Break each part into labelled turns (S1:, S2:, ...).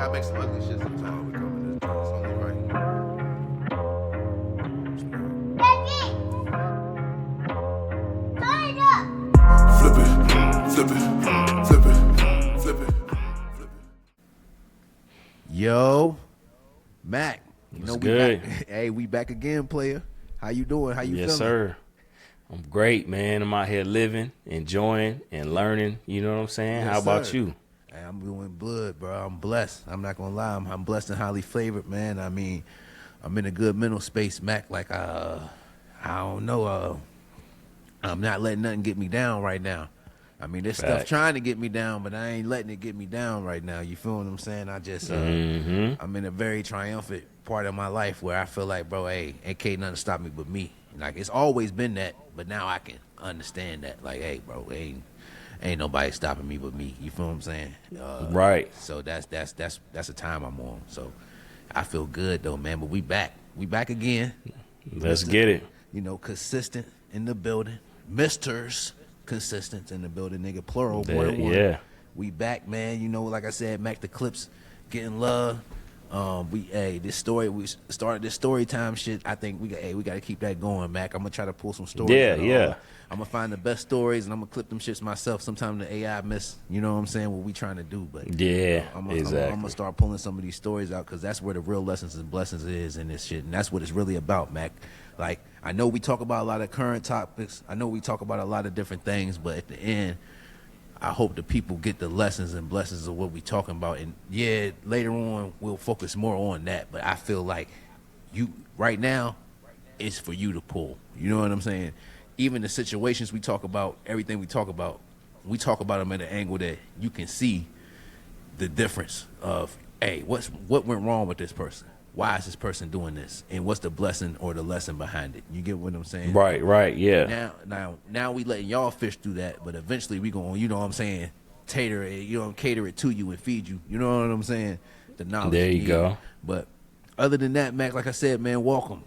S1: I make some ugly shit sometimes. We come in this joint. It's only right. Flip it, flip it, flip it, flip it, flip it.
S2: Yo, Mac. You
S3: What's
S2: know
S3: good?
S2: We back. Hey, we back again, player. How you doing? How you feeling?
S3: Yes, sir. I'm great, man. I'm out here living, enjoying, and learning. You know what I'm saying?
S2: Yes,
S3: How about
S2: sir.
S3: you?
S2: Hey, I'm doing good, bro. I'm blessed. I'm not gonna lie. I'm blessed and highly favored, man. I mean, I'm in a good mental space, Mac. Like, I don't know. I'm not letting nothing get me down right now. I mean, there's stuff
S3: Facts.
S2: trying to get me down, but I ain't letting it get me down right now. You feel what I'm saying? I just, I'm in a very triumphant part of my life where I feel like, bro, hey, ain't nothing stop me but me. Like, it's always been that, but now I can understand that. Like, hey, bro, ain't nobody stopping me but me. You feel what I'm saying?
S3: Right.
S2: So that's the time I'm on. So I feel good though, man. But we back again.
S3: Let's get it.
S2: You know, consistent in the building. Misters consistent in the building, nigga. Plural, more than one.
S3: Yeah.
S2: We back, man. You know, like I said, Mac the Clips getting love. This story, we started this story time shit. I think we got to keep that going, Mac. I'm gonna try to pull some stories.
S3: Yeah.
S2: I'm gonna find the best stories and I'm gonna clip them shits myself. Sometimes the AI miss, you know what I'm saying, what we trying to do, but
S3: Yeah,
S2: I'm
S3: exactly.
S2: gonna start pulling some of these stories out because that's where the real lessons and blessings is in this shit, and that's what it's really about, Mac. Like, I know we talk about a lot of current topics. I know we talk about a lot of different things, but at the end, I hope the people get the lessons and blessings of what we talking about. And yeah, later on we'll focus more on that. But I feel like you right now, it's for you to pull. You know what I'm saying? Even the situations we talk about, everything we talk about them at an angle that you can see the difference of, hey, what went wrong with this person? Why is this person doing this? And what's the blessing or the lesson behind it? You get what I'm saying?
S3: Right, yeah.
S2: Now we letting y'all fish through that, but eventually we gonna, you know what I'm saying, cater it to you and feed you. You know what I'm saying? The knowledge.
S3: There you
S2: need.
S3: go.
S2: But other than that, Mac, like I said, man, welcome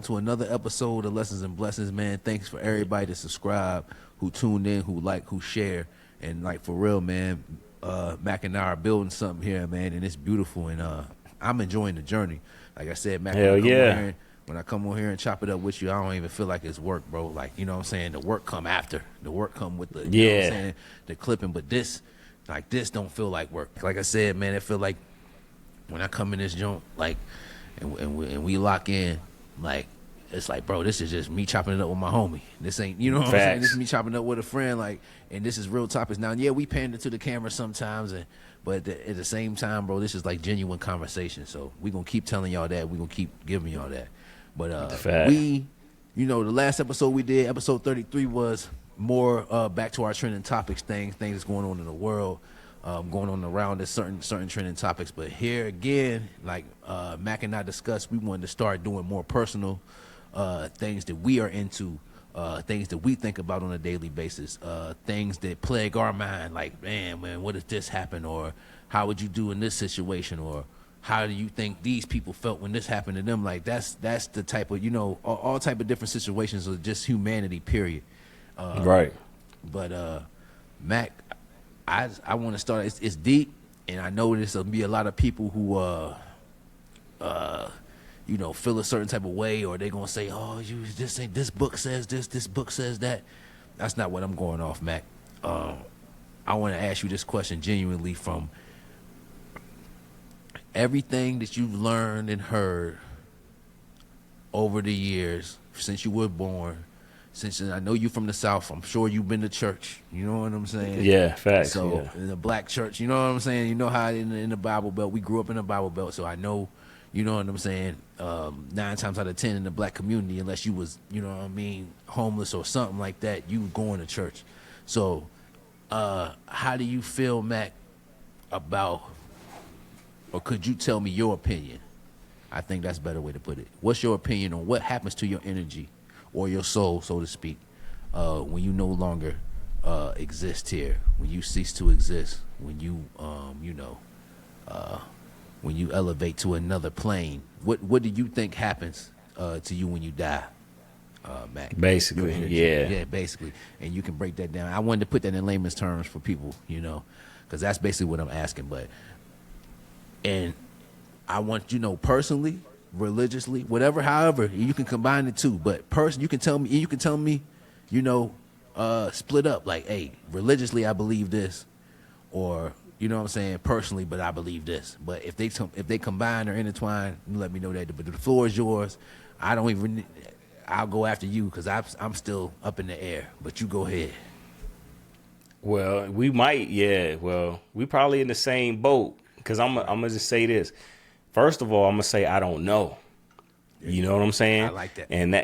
S2: to another episode of Lessons and Blessings, man. Thanks for everybody to subscribe, who tuned in, who like, who share, and like for real, man. Mac and I are building something here, man, and it's beautiful, and I'm enjoying the journey. Like I said, Mac,
S3: Hell yeah.
S2: when I come on here and chop it up with you, I don't even feel like it's work, bro. Like, you know what I'm saying? The work come after. The work come with the, you know what I'm saying, the clipping. But this don't feel like work. Like I said, man, it feel like when I come in this joint, like, and we lock in, like, it's like, bro, this is just me chopping it up with my homie. This ain't, you know what I'm saying? This is me chopping it up with a friend, like, and this is real topics. Now, yeah, we pander to the camera sometimes, but at the same time, bro, this is like genuine conversation. So we gonna keep telling y'all that. We gonna keep giving y'all that. But the last episode we did, episode 33, was more back to our trending topics, things that's going on in the world, going on around this certain trending topics. But here again, like Mac and I discussed, we wanted to start doing more personal things that we are into, things that we think about on a daily basis, things that plague our mind, like, man, what if this happened, or how would you do in this situation, or how do you think these people felt when this happened to them? Like, that's the type of, all type of different situations of just humanity, period.
S3: Right.
S2: But Mac, I want to start. It's deep, and I know there's gonna be a lot of people who feel a certain type of way, or they gonna say, oh, this book says this book says that. That's not what I'm going off, Mac. I want to ask you this question genuinely from everything that you've learned and heard over the years since you were born. Since I know you from the South, I'm sure you've been to church. You know what I'm saying?
S3: Yeah, facts.
S2: So
S3: yeah.
S2: in the black church, you know what I'm saying? You know how in the Bible Belt, we grew up in the Bible Belt, so I know, you know what I'm saying, 9 times out of 10 in the black community, unless you was, you know what I mean, homeless or something like that, you going to church. So how do you feel, Mac, about, or could you tell me your opinion? I think that's a better way to put it. What's your opinion on what happens to your energy or your soul, so to speak, when you no longer exist here, when you cease to exist, when you, when you elevate to another plane? What do you think happens to you when you die, Mac?
S3: Basically, yeah.
S2: Yeah, basically. And you can break that down. I wanted to put that in layman's terms for people, because that's basically what I'm asking. But And I want, personally, religiously, whatever, however, you can combine the two. But you can tell me, split up. Like, hey, religiously, I believe this, or you know what I'm saying, personally, but I believe this. But if they combine or intertwine, you let me know that. But the floor is yours. I'll go after you because I'm still up in the air. But you go ahead.
S3: Well, we might, yeah. Well, we probably in the same boat because I'm gonna just say this. First of all, I'm gonna say I don't know. You know what I'm saying?
S2: I like that.
S3: And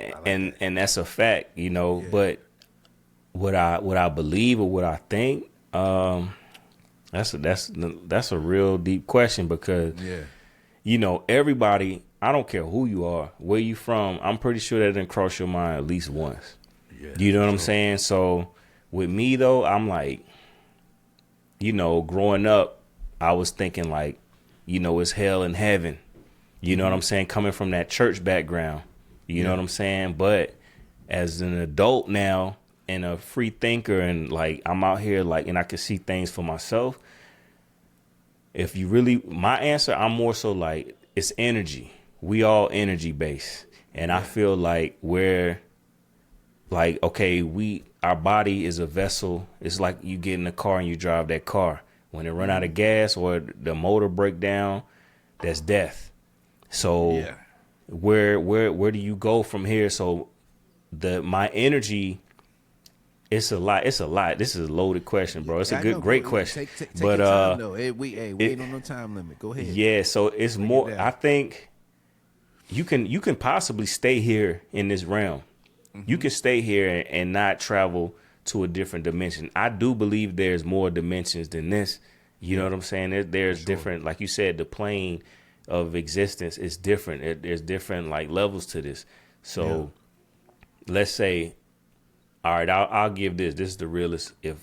S3: and that's a fact,
S2: Yeah.
S3: But what I believe or what I think, that's a real deep question because everybody, I don't care who you are, where you from, I'm pretty sure that didn't cross your mind at least once.
S2: Yeah,
S3: you know what I'm saying? So with me though, I'm like, growing up, I was thinking like, it's hell and heaven. You know what I'm saying? Coming from that church background, you know what I'm saying? But as an adult now and a free thinker and like I'm out here like, and I can see things for myself. If you really, my answer, I'm more so like it's energy. We all energy based. And I feel like we're like, okay, our body is a vessel. It's like you get in a car and you drive that car. When it run out of gas or the motor break down, that's death. So where do you go from here? So my energy, it's a lot. This is a loaded question, bro. It's a great question.
S2: Take
S3: but
S2: your time, though. We ain't on no time limit. Go ahead.
S3: Yeah, so it's
S2: Break
S3: more.
S2: it down.
S3: I think you can possibly stay here in this realm. You can stay here and not travel to a different dimension. I do believe there's more dimensions than this. You know what I'm saying? There's different, like you said, the plane of existence is different. There's different like levels to this. So let's say, all right, I'll give this. This is the realest. If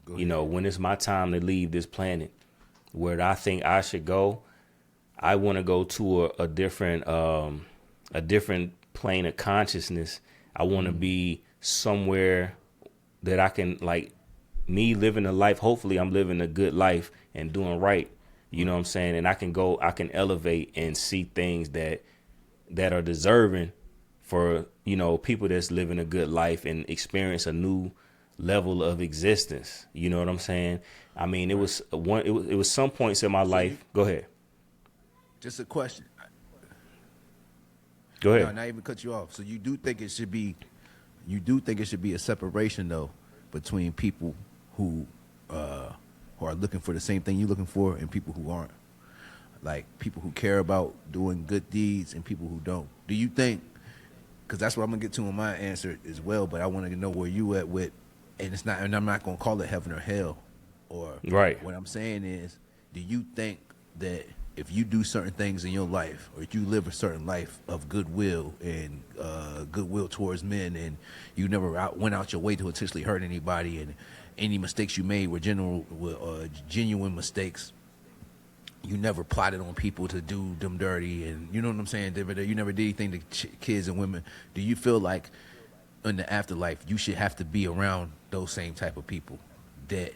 S3: when it's my time to leave this planet, where I think I should go, I want to go to a different plane of consciousness. I want to be somewhere that I can, like, me living a life. Hopefully I'm living a good life and doing right. You know what I'm saying? And I can elevate and see things that are deserving for, people that's living a good life and experience a new level of existence. You know what I'm saying? I mean, it was some points in my life. Go ahead.
S2: Just a question.
S3: Go ahead.
S2: No, not even cut you off. So you do think it should be a separation though between people who are looking for the same thing you're looking for and people who aren't, like people who care about doing good deeds and people who don't. Do you think? Because that's what I'm gonna get to in my answer as well. But I want to know where you at with, and I'm not gonna call it heaven or hell, or
S3: right.
S2: What I'm saying is, do you think that if you do certain things in your life, or if you live a certain life of goodwill and goodwill towards men, and you never went out your way to intentionally hurt anybody, and any mistakes you made were genuine mistakes, you never plotted on people to do them dirty, and you know what I'm saying? You never did anything to kids and women. Do you feel like in the afterlife you should have to be around those same type of people, that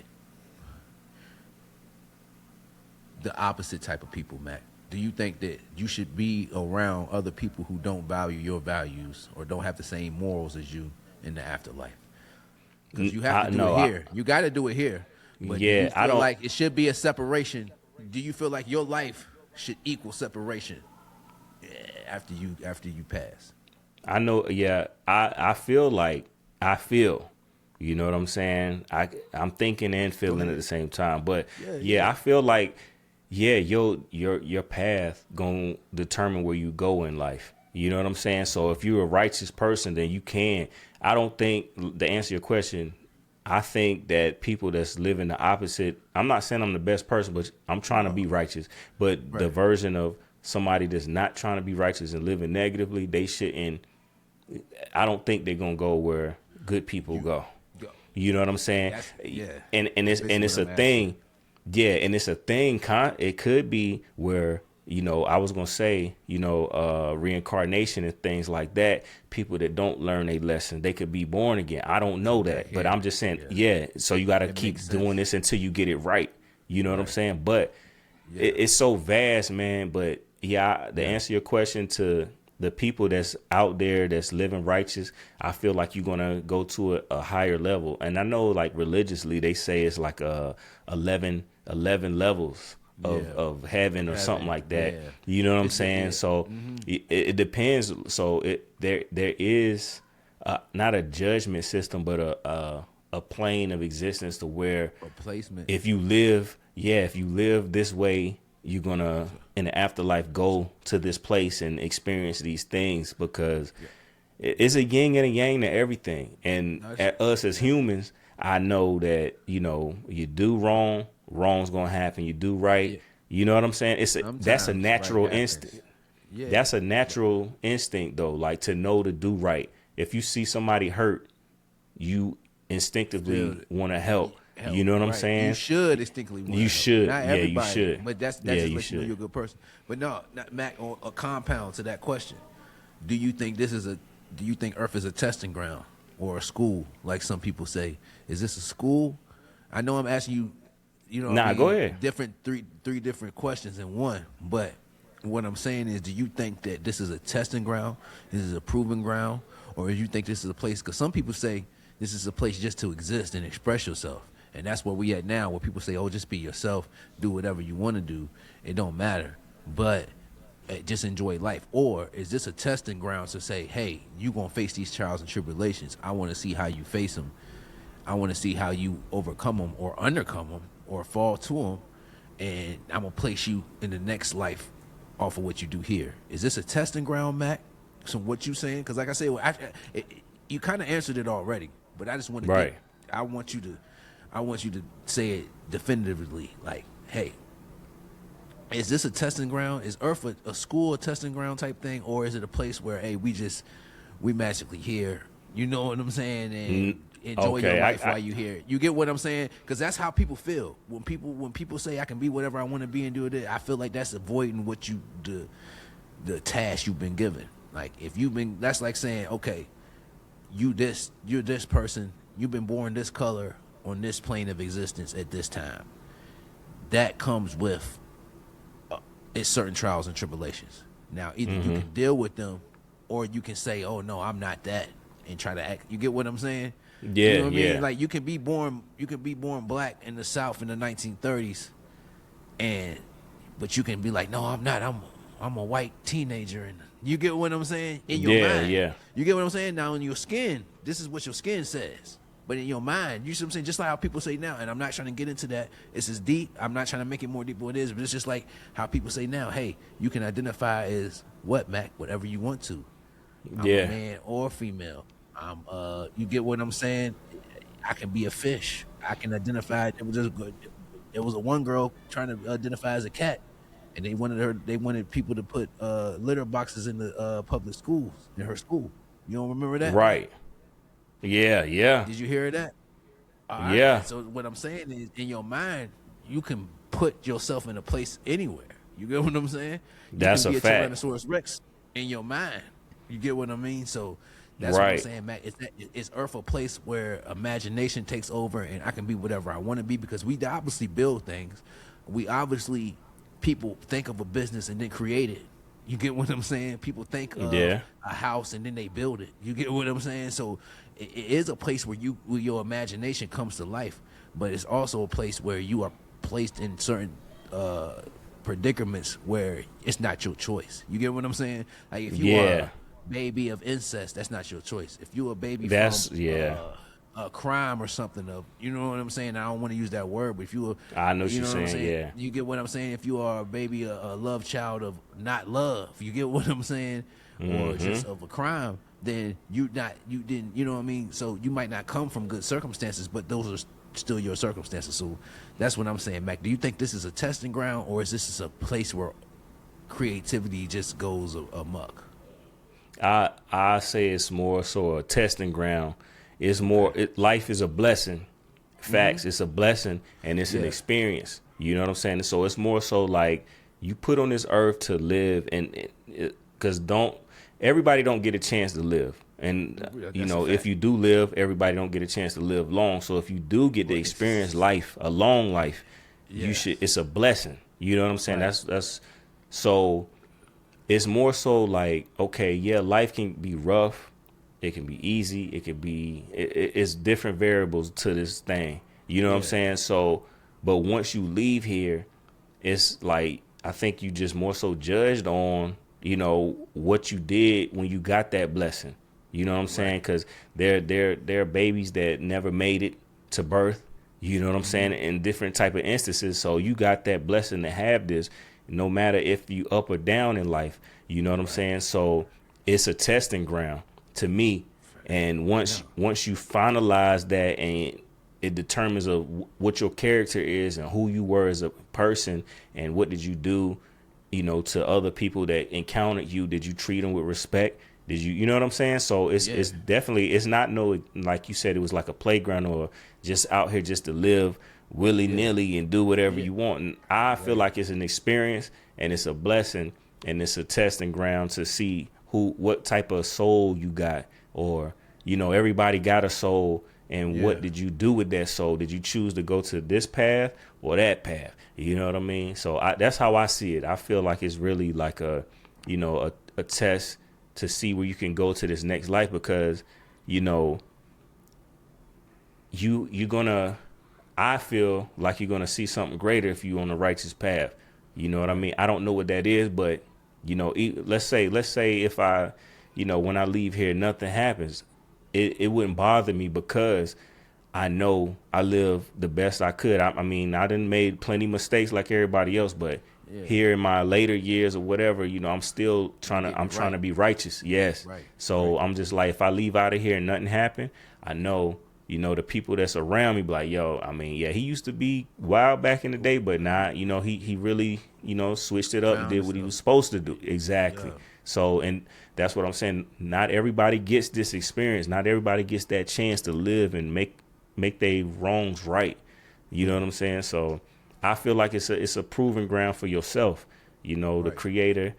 S2: the opposite type of people, Mac? Do you think that you should be around other people who don't value your values or don't have the same morals as you in the afterlife? Because you have to do it here. You got to do it here. But do you feel like it should be a separation? Do you feel like your life should equal separation after you pass?
S3: I know. Yeah, I feel like You know what I'm saying? I'm thinking and feeling at the same time. But I feel like. Yeah, your path gonna determine where you go in life. You know what I'm saying? So if you're a righteous person, then you can. I don't think, to answer your question, I think that people that's living the opposite, I'm not saying I'm the best person, but I'm trying to be righteous. But the version of somebody that's not trying to be righteous and living negatively, they shouldn't. I don't think they're gonna go where good people go. You know what I'm saying? And it's a thing. Yeah, and it's a thing. It could be where, I was going to say, reincarnation and things like that. People that don't learn a lesson, they could be born again. I don't know that, but I'm just saying, so you got to keep doing this until you get it right. You know what I'm saying? But it's so vast, man. But to answer your question, to the people that's out there that's living righteous, I feel like you're gonna go to a higher level. And I know, like, religiously, they say it's like 11 levels of heaven or something like that.
S2: Yeah.
S3: You know what I'm saying? So it depends. So there is not a judgment system, but a plane of existence to where
S2: A placement.
S3: if you live this way, you're gonna in the afterlife go to this place and experience these things, because it's a yin and a yang to everything. And at us as humans, I know that, you do wrong, wrong's gonna happen. You do right, you know what I'm saying? That's a natural instinct.
S2: Yeah.
S3: That's a natural instinct, though, like to know to do right. If you see somebody hurt, you instinctively want to help. You know what I'm saying?
S2: You should instinctively want to help.
S3: Should.
S2: Not
S3: Yeah, you
S2: everybody,
S3: should.
S2: But that's
S3: Yeah,
S2: just
S3: you
S2: like, you know,
S3: should.
S2: you're a good person. But no, not Mac, on a compound to that question. Do you think Earth is a testing ground or a school, like some people say? Is this a school? I know I'm asking you,
S3: Go ahead.
S2: Three different questions in one. But what I'm saying is, do you think that this is a testing ground? This is a proving ground? Or do you think this is a place? Because some people say this is a place just to exist and express yourself. And that's where we at now, where people say, oh, just be yourself, do whatever you want to do. It don't matter. But just enjoy life. Or is this a testing ground to say, hey, you going to face these trials and tribulations. I want to see how you face them. I want to see how you overcome them or undercome them or fall to them. And I'm going to place you in the next life off of what you do here. Is this a testing ground, Mac? So what you saying? Because like I said, you kind of answered it already. But I just want to I want you to say it definitively, like, hey, is this a testing ground? Is Earth a school, a testing ground type thing? Or is it a place where, hey, we magically here, you know what I'm saying, and enjoy your life while you here? You get what I'm saying? Because that's how people feel. When people say I can be whatever I want to be and do it, I feel like that's avoiding what the task you've been given. Like, that's like saying, okay, you're this person, you've been born this color on this plane of existence at this time. That comes with it's certain trials and tribulations. Now, either you can deal with them, or you can say, "Oh no, I'm not that," and try to act. You get what I'm saying?
S3: Yeah,
S2: you know what I
S3: yeah.
S2: mean? Like, you can be born black in the South in the 1930s, but you can be like, "No, I'm not. I'm a white teenager," and you get what I'm saying? In your mind, you get what I'm saying? Now, in your skin, this is what your skin says. But in your mind, you see what I'm saying? Just like how people say now, and I'm not trying to get into that. It's as deep. I'm not trying to make it more deep than it is, but it's just like how people say now, hey, you can identify as what, Mac? Whatever you want to. I'm a man or female. You get what I'm saying? I can be a fish. I can identify. There was a one girl trying to identify as a cat, and they wanted people to put litter boxes in the public schools, in her school. You don't remember that?
S3: Right. Yeah.
S2: Did you hear that?
S3: Yeah.
S2: So what I'm saying is, in your mind, you can put yourself in a place anywhere. You get what I'm saying?
S3: That's
S2: you can
S3: a
S2: be
S3: fact.
S2: Tyrannosaurus Rex in your mind. You get what I mean? So that's what I'm saying, Matt. Is Earth a place where imagination takes over and I can be whatever I want to be? Because we obviously build things. People think of a business and then create it. You get what I'm saying? People think of a house and then they build it. You get what I'm saying? So it is a place where your imagination comes to life, but it's also a place where you are placed in certain predicaments where it's not your choice. You get what I'm saying? Like, if you are a baby of incest, that's not your choice. If you're a baby from a crime or something of, you know what I'm saying? I don't want to use that word, but if
S3: I know what you're saying, yeah.
S2: You get what I'm saying? If you are a baby, a love child of not love, you get what I'm saying? Or just of a crime, then you didn't, you know what I mean? So you might not come from good circumstances, but those are still your circumstances. So that's what I'm saying, Mac. Do you think this is a testing ground, or is this a place where creativity just goes amok?
S3: I say it's more so a testing ground. It's more, life is a blessing. Facts, it's a blessing, and it's an experience. You know what I'm saying? So it's more so like you put on this earth to live, and because everybody don't get a chance to live. And, if you do live, everybody don't get a chance to live long. So if you do get to experience life, a long life, it's a blessing. You know what I'm saying? That's so it's more so like, okay, yeah, life can be rough. It can be easy. It can be, it's different variables to this thing. You know what I'm saying? So, but once you leave here, it's like, I think you just more so judged on, you know, what you did when you got that blessing. You know what I'm saying? Because they're babies that never made it to birth. You know what I'm saying? In different type of instances. So you got that blessing to have this, no matter if you up or down in life. You know what I'm saying? So it's a testing ground to me. And once you finalize that, and it determines what your character is and who you were as a person and what did you do, you know, to other people that encountered you. Did you treat them with respect? Did you know what I'm saying? So it's definitely, it's not no, like you said, it was like a playground or just out here just to live willy nilly and do whatever you want. And I feel like it's an experience and it's a blessing and it's a testing ground to see what type of soul you got, or, you know, everybody got a soul. And what did you do with that soul? Did you choose to go to this path or that path? You know what I mean? So that's how I see it. I feel like it's really like a test to see where you can go to this next life, because, you know, I feel like you're gonna see something greater if you're on the righteous path. You know what I mean? I don't know what that is, but, you know, let's say if I, you know, when I leave here, nothing happens. It wouldn't bother me, because I know I live the best I could. I mean, I done made plenty mistakes like everybody else, but here in my later years or whatever, you know, I'm still trying to be righteous. Yes. Right. So I'm just like, if I leave out of here and nothing happened, I know, you know, the people that's around me be like, yo, I mean, yeah, he used to be wild back in the day, but now, you know, he really, you know, switched it up and did what he was supposed to do. Exactly. Yeah. So, and that's what I'm saying. Not everybody gets this experience. Not everybody gets that chance to live and make their wrongs right. You know what I'm saying? So I feel like it's a proving ground for yourself. You know, the creator.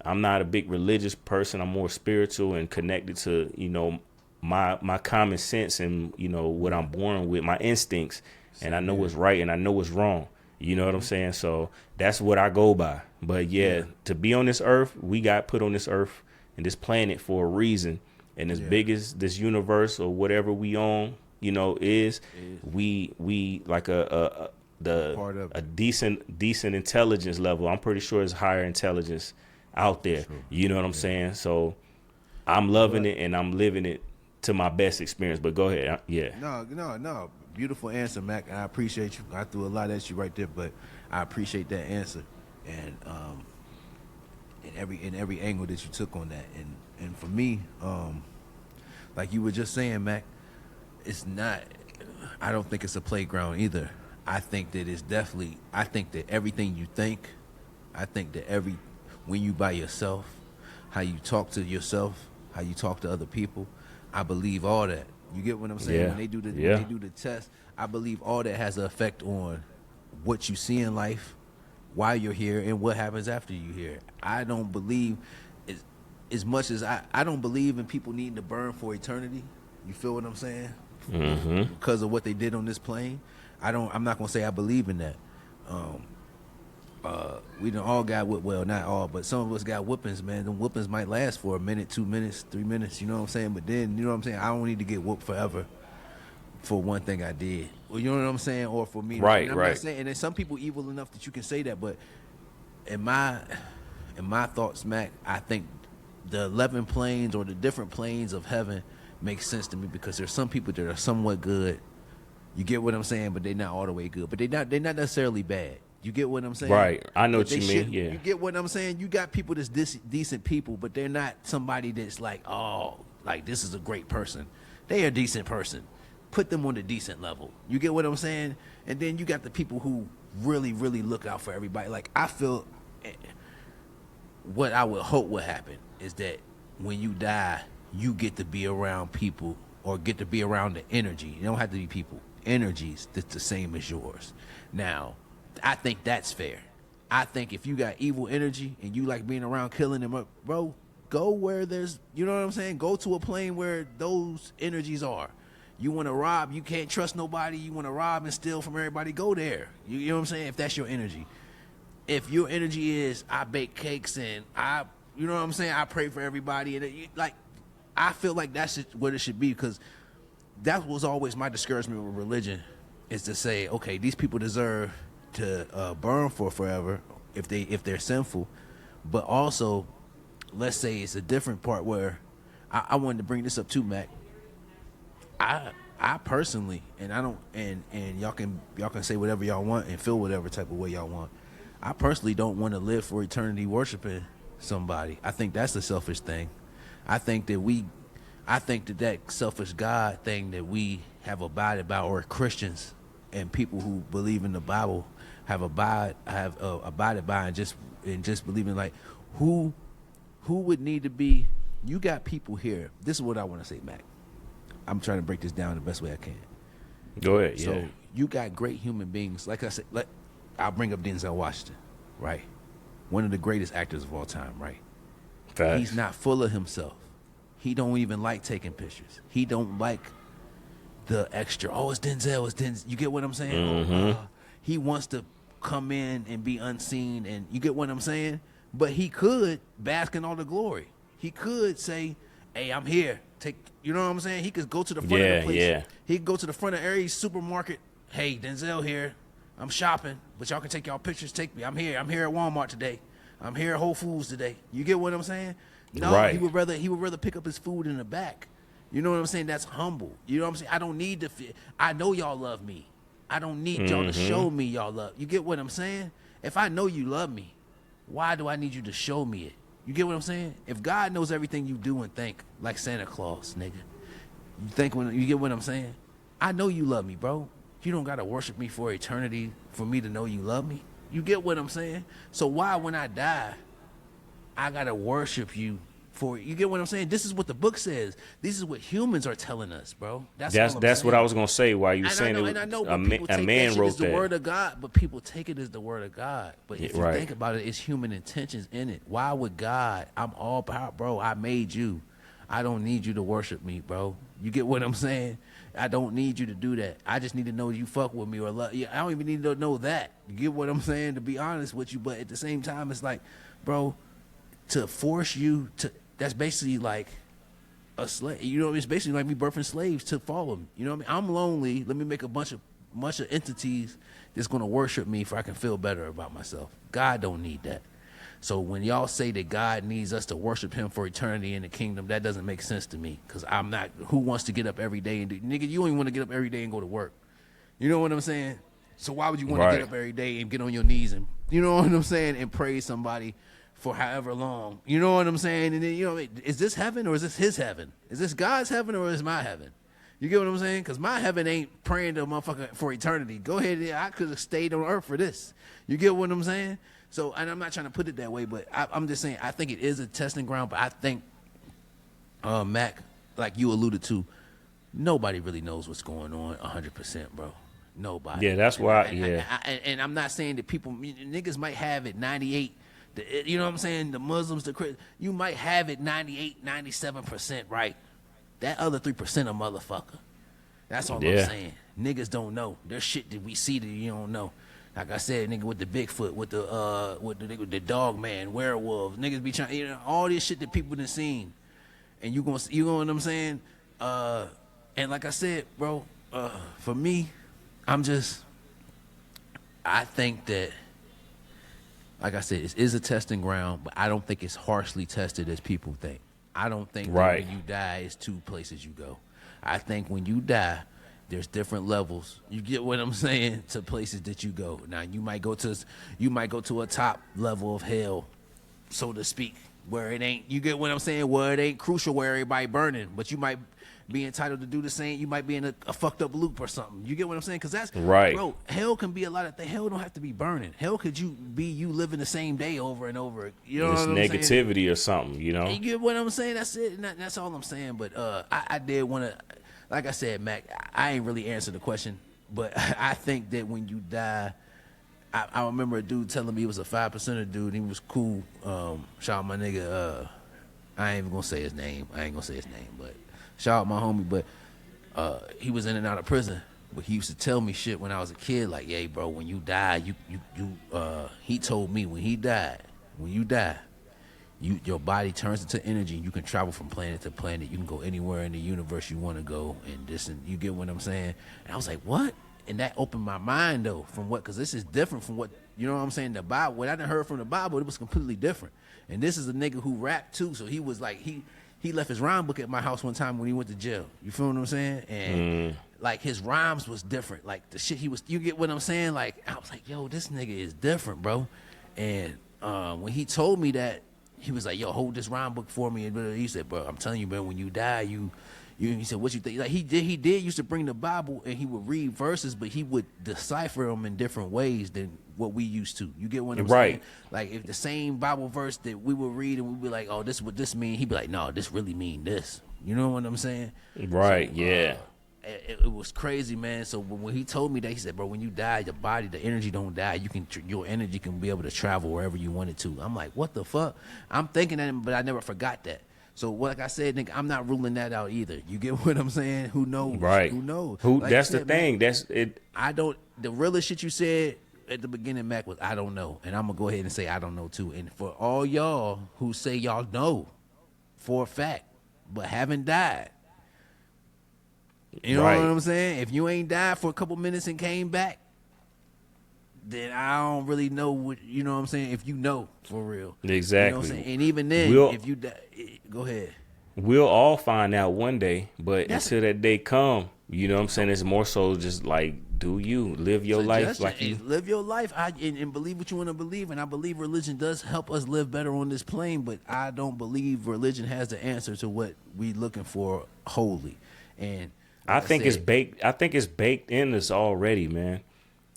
S3: I'm not a big religious person. I'm more spiritual and connected to, you know, my common sense and, you know, what I'm born with, my instincts. And I know what's right and I know what's wrong. You know what I'm saying? So that's what I go by. But to be on this earth, we got put on this earth and this planet for a reason. And as big as this universe or whatever we own, you know, is we like a decent intelligence level. I'm pretty sure it's higher intelligence out there. True. You know what I'm saying? So I'm loving it and I'm living it to my best experience. But go ahead.
S2: No. Beautiful answer, Mac. I appreciate you. I threw a lot at you right there, but I appreciate that answer. And in every angle that you took on that. And for me, like you were just saying, Mac, it's not, I don't think it's a playground either. I think that everything you think, when you by yourself, how you talk to yourself, how you talk to other people, I believe all that. You get what I'm saying?
S3: Yeah.
S2: When they do the test, I believe all that has an effect on what you see in life, why you're here, and what happens after you're here. I don't believe, as much as I don't believe in people needing to burn for eternity. You feel what I'm saying? Mm-hmm. Because of what they did on this plane. I'm not gonna say I believe in that. We done all got not all, but some of us got whoopings, man. Them whoopings might last for a minute, 2 minutes, 3 minutes, you know what I'm saying? But then, you know what I'm saying, I don't need to get whooped forever for one thing I did. Well, you know what I'm saying? Or for me.
S3: Right,
S2: I'm not saying, and then some people evil enough that you can say that, but in my thoughts, Mac, I think the 11 planes or the different planes of heaven makes sense to me, because there's some people that are somewhat good. You get what I'm saying? But they're not all the way good. But they're not necessarily bad. You get what I'm saying?
S3: Right. I know what you mean. Yeah.
S2: You get what I'm saying? You got people that's decent people, but they're not somebody that's like, oh, like this is a great person. They are a decent person. Put them on the decent level. You get what I'm saying? And then you got the people who really, really look out for everybody. Like, I feel what I would hope would happen is that when you die, you get to be around people or get to be around the energy. You don't have to be people. Energies that's the same as yours. Now, I think that's fair. I think if you got evil energy and you like being around killing them up, bro, go where there's, you know what I'm saying? Go to a plane where those energies are. You want to rob, you can't trust nobody, you want to rob and steal from everybody, go there. You know what I'm saying? If that's your energy. if your energy is I bake cakes and you know what I'm saying, I pray for everybody, and like I feel like that's what it should be, because that was always my discouragement with religion, is to say, okay, these people deserve to burn for forever if they're sinful, but also let's say it's a different part where I wanted to bring this up too, Mac. I personally, and I don't, and y'all can say whatever y'all want and feel whatever type of way y'all want. I personally don't want to live for eternity worshiping somebody. I think that's a selfish thing. I think that selfish God thing that we have abided by, or Christians and people who believe in the Bible have abided by, and just believing, like, who would need to be. You got people here. This is what I want to say, Mac. I'm trying to break this down the best way I can.
S3: Go ahead.
S2: So
S3: yeah.
S2: you got great human beings. Like I said, I'll bring up Denzel Washington, right? One of the greatest actors of all time, right?
S3: Facts.
S2: He's not full of himself. He don't even like taking pictures. He don't like the extra. Oh, it's Denzel. It's Denzel. You get what I'm saying?
S3: Mm-hmm.
S2: He wants to come in and be unseen, and you get what I'm saying? But he could bask in all the glory. He could say, hey, I'm here. You know what I'm saying? He could go to the front of the place.
S3: Yeah.
S2: He could go to the front of every supermarket. Hey, Denzel here. I'm shopping, but y'all can take y'all pictures. Take me. I'm here. I'm here at Walmart today. I'm here at Whole Foods today. You get what I'm saying? No,
S3: right.
S2: he would rather pick up his food in the back. You know what I'm saying? That's humble. You know what I'm saying? I don't need to I know y'all love me. I don't need y'all to show me y'all love. You get what I'm saying? If I know you love me, why do I need you to show me it? You get what I'm saying? If God knows everything you do and think, like Santa Claus, nigga, you get what I'm saying? I know you love me, bro. You don't gotta worship me for eternity for me to know you love me. You get what I'm saying? So why, when I die, I gotta worship you for, you get what I'm saying? This is what the book says. This is what humans are telling us, bro.
S3: That's what I was gonna say. While you saying it,
S2: I know,
S3: a man wrote
S2: the
S3: that.
S2: word of God, but people take it as the word of God. But if you
S3: Right.
S2: think about it, it's human intentions in it. Why would God? I'm all power, bro. I made you. I don't need you to worship me, bro. You get what I'm saying? I don't need you to do that. I just need to know you fuck with me or love. I don't even need to know that. You get what I'm saying? To be honest with you, but at the same time, it's like, bro, to force you to. That's basically like a slave. You know, it's basically like me birthing slaves to follow me. You know what I mean? I'm lonely. Let me make a bunch of entities that's gonna worship me for I can feel better about myself. God don't need that. So when y'all say that God needs us to worship him for eternity in the kingdom, that doesn't make sense to me, because I'm not. Who wants to get up every day and do? Nigga, you don't even want to get up every day and go to work. You know what I'm saying? So why would you want to get up every day and get on your knees and, you know what I'm saying, and praise somebody for however long? You know what I'm saying? And then, you know, is this heaven or is this his heaven? Is this God's heaven or is my heaven? You get what I'm saying? Because my heaven ain't praying to a motherfucker for eternity. Go ahead. I could have stayed on earth for this. You get what I'm saying? So, and I'm not trying to put it that way, but I'm just saying, I think it is a testing ground, but I think, Mac, like you alluded to, nobody really knows what's going on 100%, bro. Nobody.
S3: Yeah, that's why,
S2: And I'm not saying that niggas might have it 98, you know what I'm saying? The Muslims, you might have it 98, 97% right. That other 3% a motherfucker. That's all I'm saying. Niggas don't know. There's shit that we see that you don't know. Like I said, nigga, with the Bigfoot, with the dog man, werewolves, niggas be trying, you know, all this shit that people done seen, and you know what I'm saying? And like I said, bro, for me, I think that, like I said, it is a testing ground, but I don't think it's harshly tested as people think. I don't think that when you die, it's two places you go. I think when you die, there's different levels. You get what I'm saying? To places that you go. Now you might go to a top level of hell, so to speak, where it ain't. You get what I'm saying? Where it ain't crucial, where everybody burning, but you might be entitled to do the same. You might be in a fucked up loop or something. You get what I'm saying? Because that's
S3: right,
S2: bro. Hell can be a lot of things. Hell don't have to be burning. Hell could you living the same day over and over. You know, it's what I'm
S3: negativity
S2: saying?
S3: Or something. You know.
S2: You get what I'm saying? That's it. That's all I'm saying. But I did want to. Like I said, Mac, I ain't really answered the question, but I think that when you die, I remember a dude telling me he was a 5%er dude. He was cool. Shout out my nigga. I ain't even gonna say his name. But shout out my homie. But he was in and out of prison, But he used to tell me shit when I was a kid, like, "Hey, bro, when you die, he told me when you die, your body turns into energy. You can travel from planet to planet. You can go anywhere in the universe you want to go, and you get what I'm saying?" And I was like, "What?" And that opened my mind though, from what, because this is different from what, you know what I'm saying, the Bible. What I done heard from the Bible, it was completely different. And this is a nigga who rapped too, so he was like, he left his rhyme book at my house one time when he went to jail. You feel what I'm saying? And like his rhymes was different. Like the shit he was, you get what I'm saying? Like I was like, yo, this nigga is different, bro. And when he told me that, he was like, yo, hold this rhyme book for me. And he said, bro, I'm telling you, man, when you die, he said, what you think? Like he did used to bring the Bible and he would read verses, but he would decipher them in different ways than what we used to. You get what I'm saying? Like if the same Bible verse that we would read and we'd be like, oh, this is what this mean. He'd be like, no, this really mean this. You know what I'm saying?
S3: Right.
S2: So,
S3: yeah.
S2: It was crazy, man. So when he told me that, he said, bro, when you die, your body, the energy don't die. Your energy can be able to travel wherever you want it to. I'm like, what the fuck? I'm thinking that, but I never forgot that. So like I said, nigga, I'm not ruling that out either. You get what I'm saying? Who knows?
S3: Right.
S2: Who knows?
S3: Like that's the thing. Man, that's it.
S2: The realest shit you said at the beginning, Mac, was I don't know. And I'm going to go ahead and say I don't know too. And for all y'all who say y'all know for a fact, but haven't died. You know what I'm saying? If you ain't died for a couple minutes and came back, then I don't really know what, you know what I'm saying, if you know for real.
S3: Exactly.
S2: You know what I'm saying? And even then, if you die, go ahead.
S3: We'll all find out one day, but until that day come, you know what I'm saying, it's more so just like, do you live your life like you
S2: live your life and believe what you want to believe. And I believe religion does help us live better on this plane, but I don't believe religion has the answer to what we looking for wholly. And
S3: I think it's baked. I think it's baked in us already, man.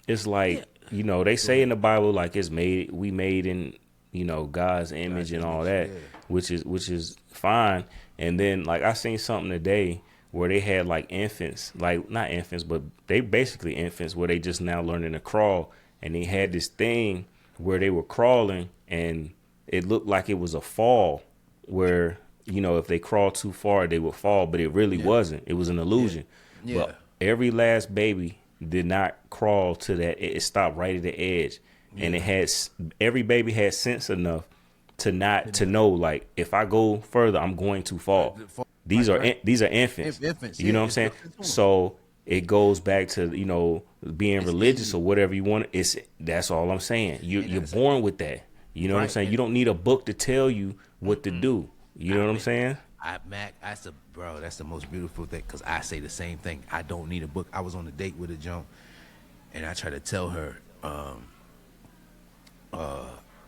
S3: It's like, you know, they say in the Bible, like we made in, you know, God's image and all that, which is fine. And then like I seen something today where they had like infants, like not infants, but they basically infants where they just now learning to crawl. And they had this thing where they were crawling and it looked like it was a fall where, you know, if they crawled too far, they would fall, but it really wasn't. It was an illusion. Yeah. But every last baby did not crawl to that. It stopped right at the edge. And every baby had sense enough to know, like, if I go further, I'm going to fall. These are infants. You know what I'm saying? So it goes back to, you know, being religious or whatever you want. That's all I'm saying. You're born with that. You know what I'm saying? You don't need a book to tell you what to do. You know what I'm saying?
S2: Mac, that's the most beautiful thing, because I say the same thing. I don't need a book. I was on a date with a junk, and I tried to tell her,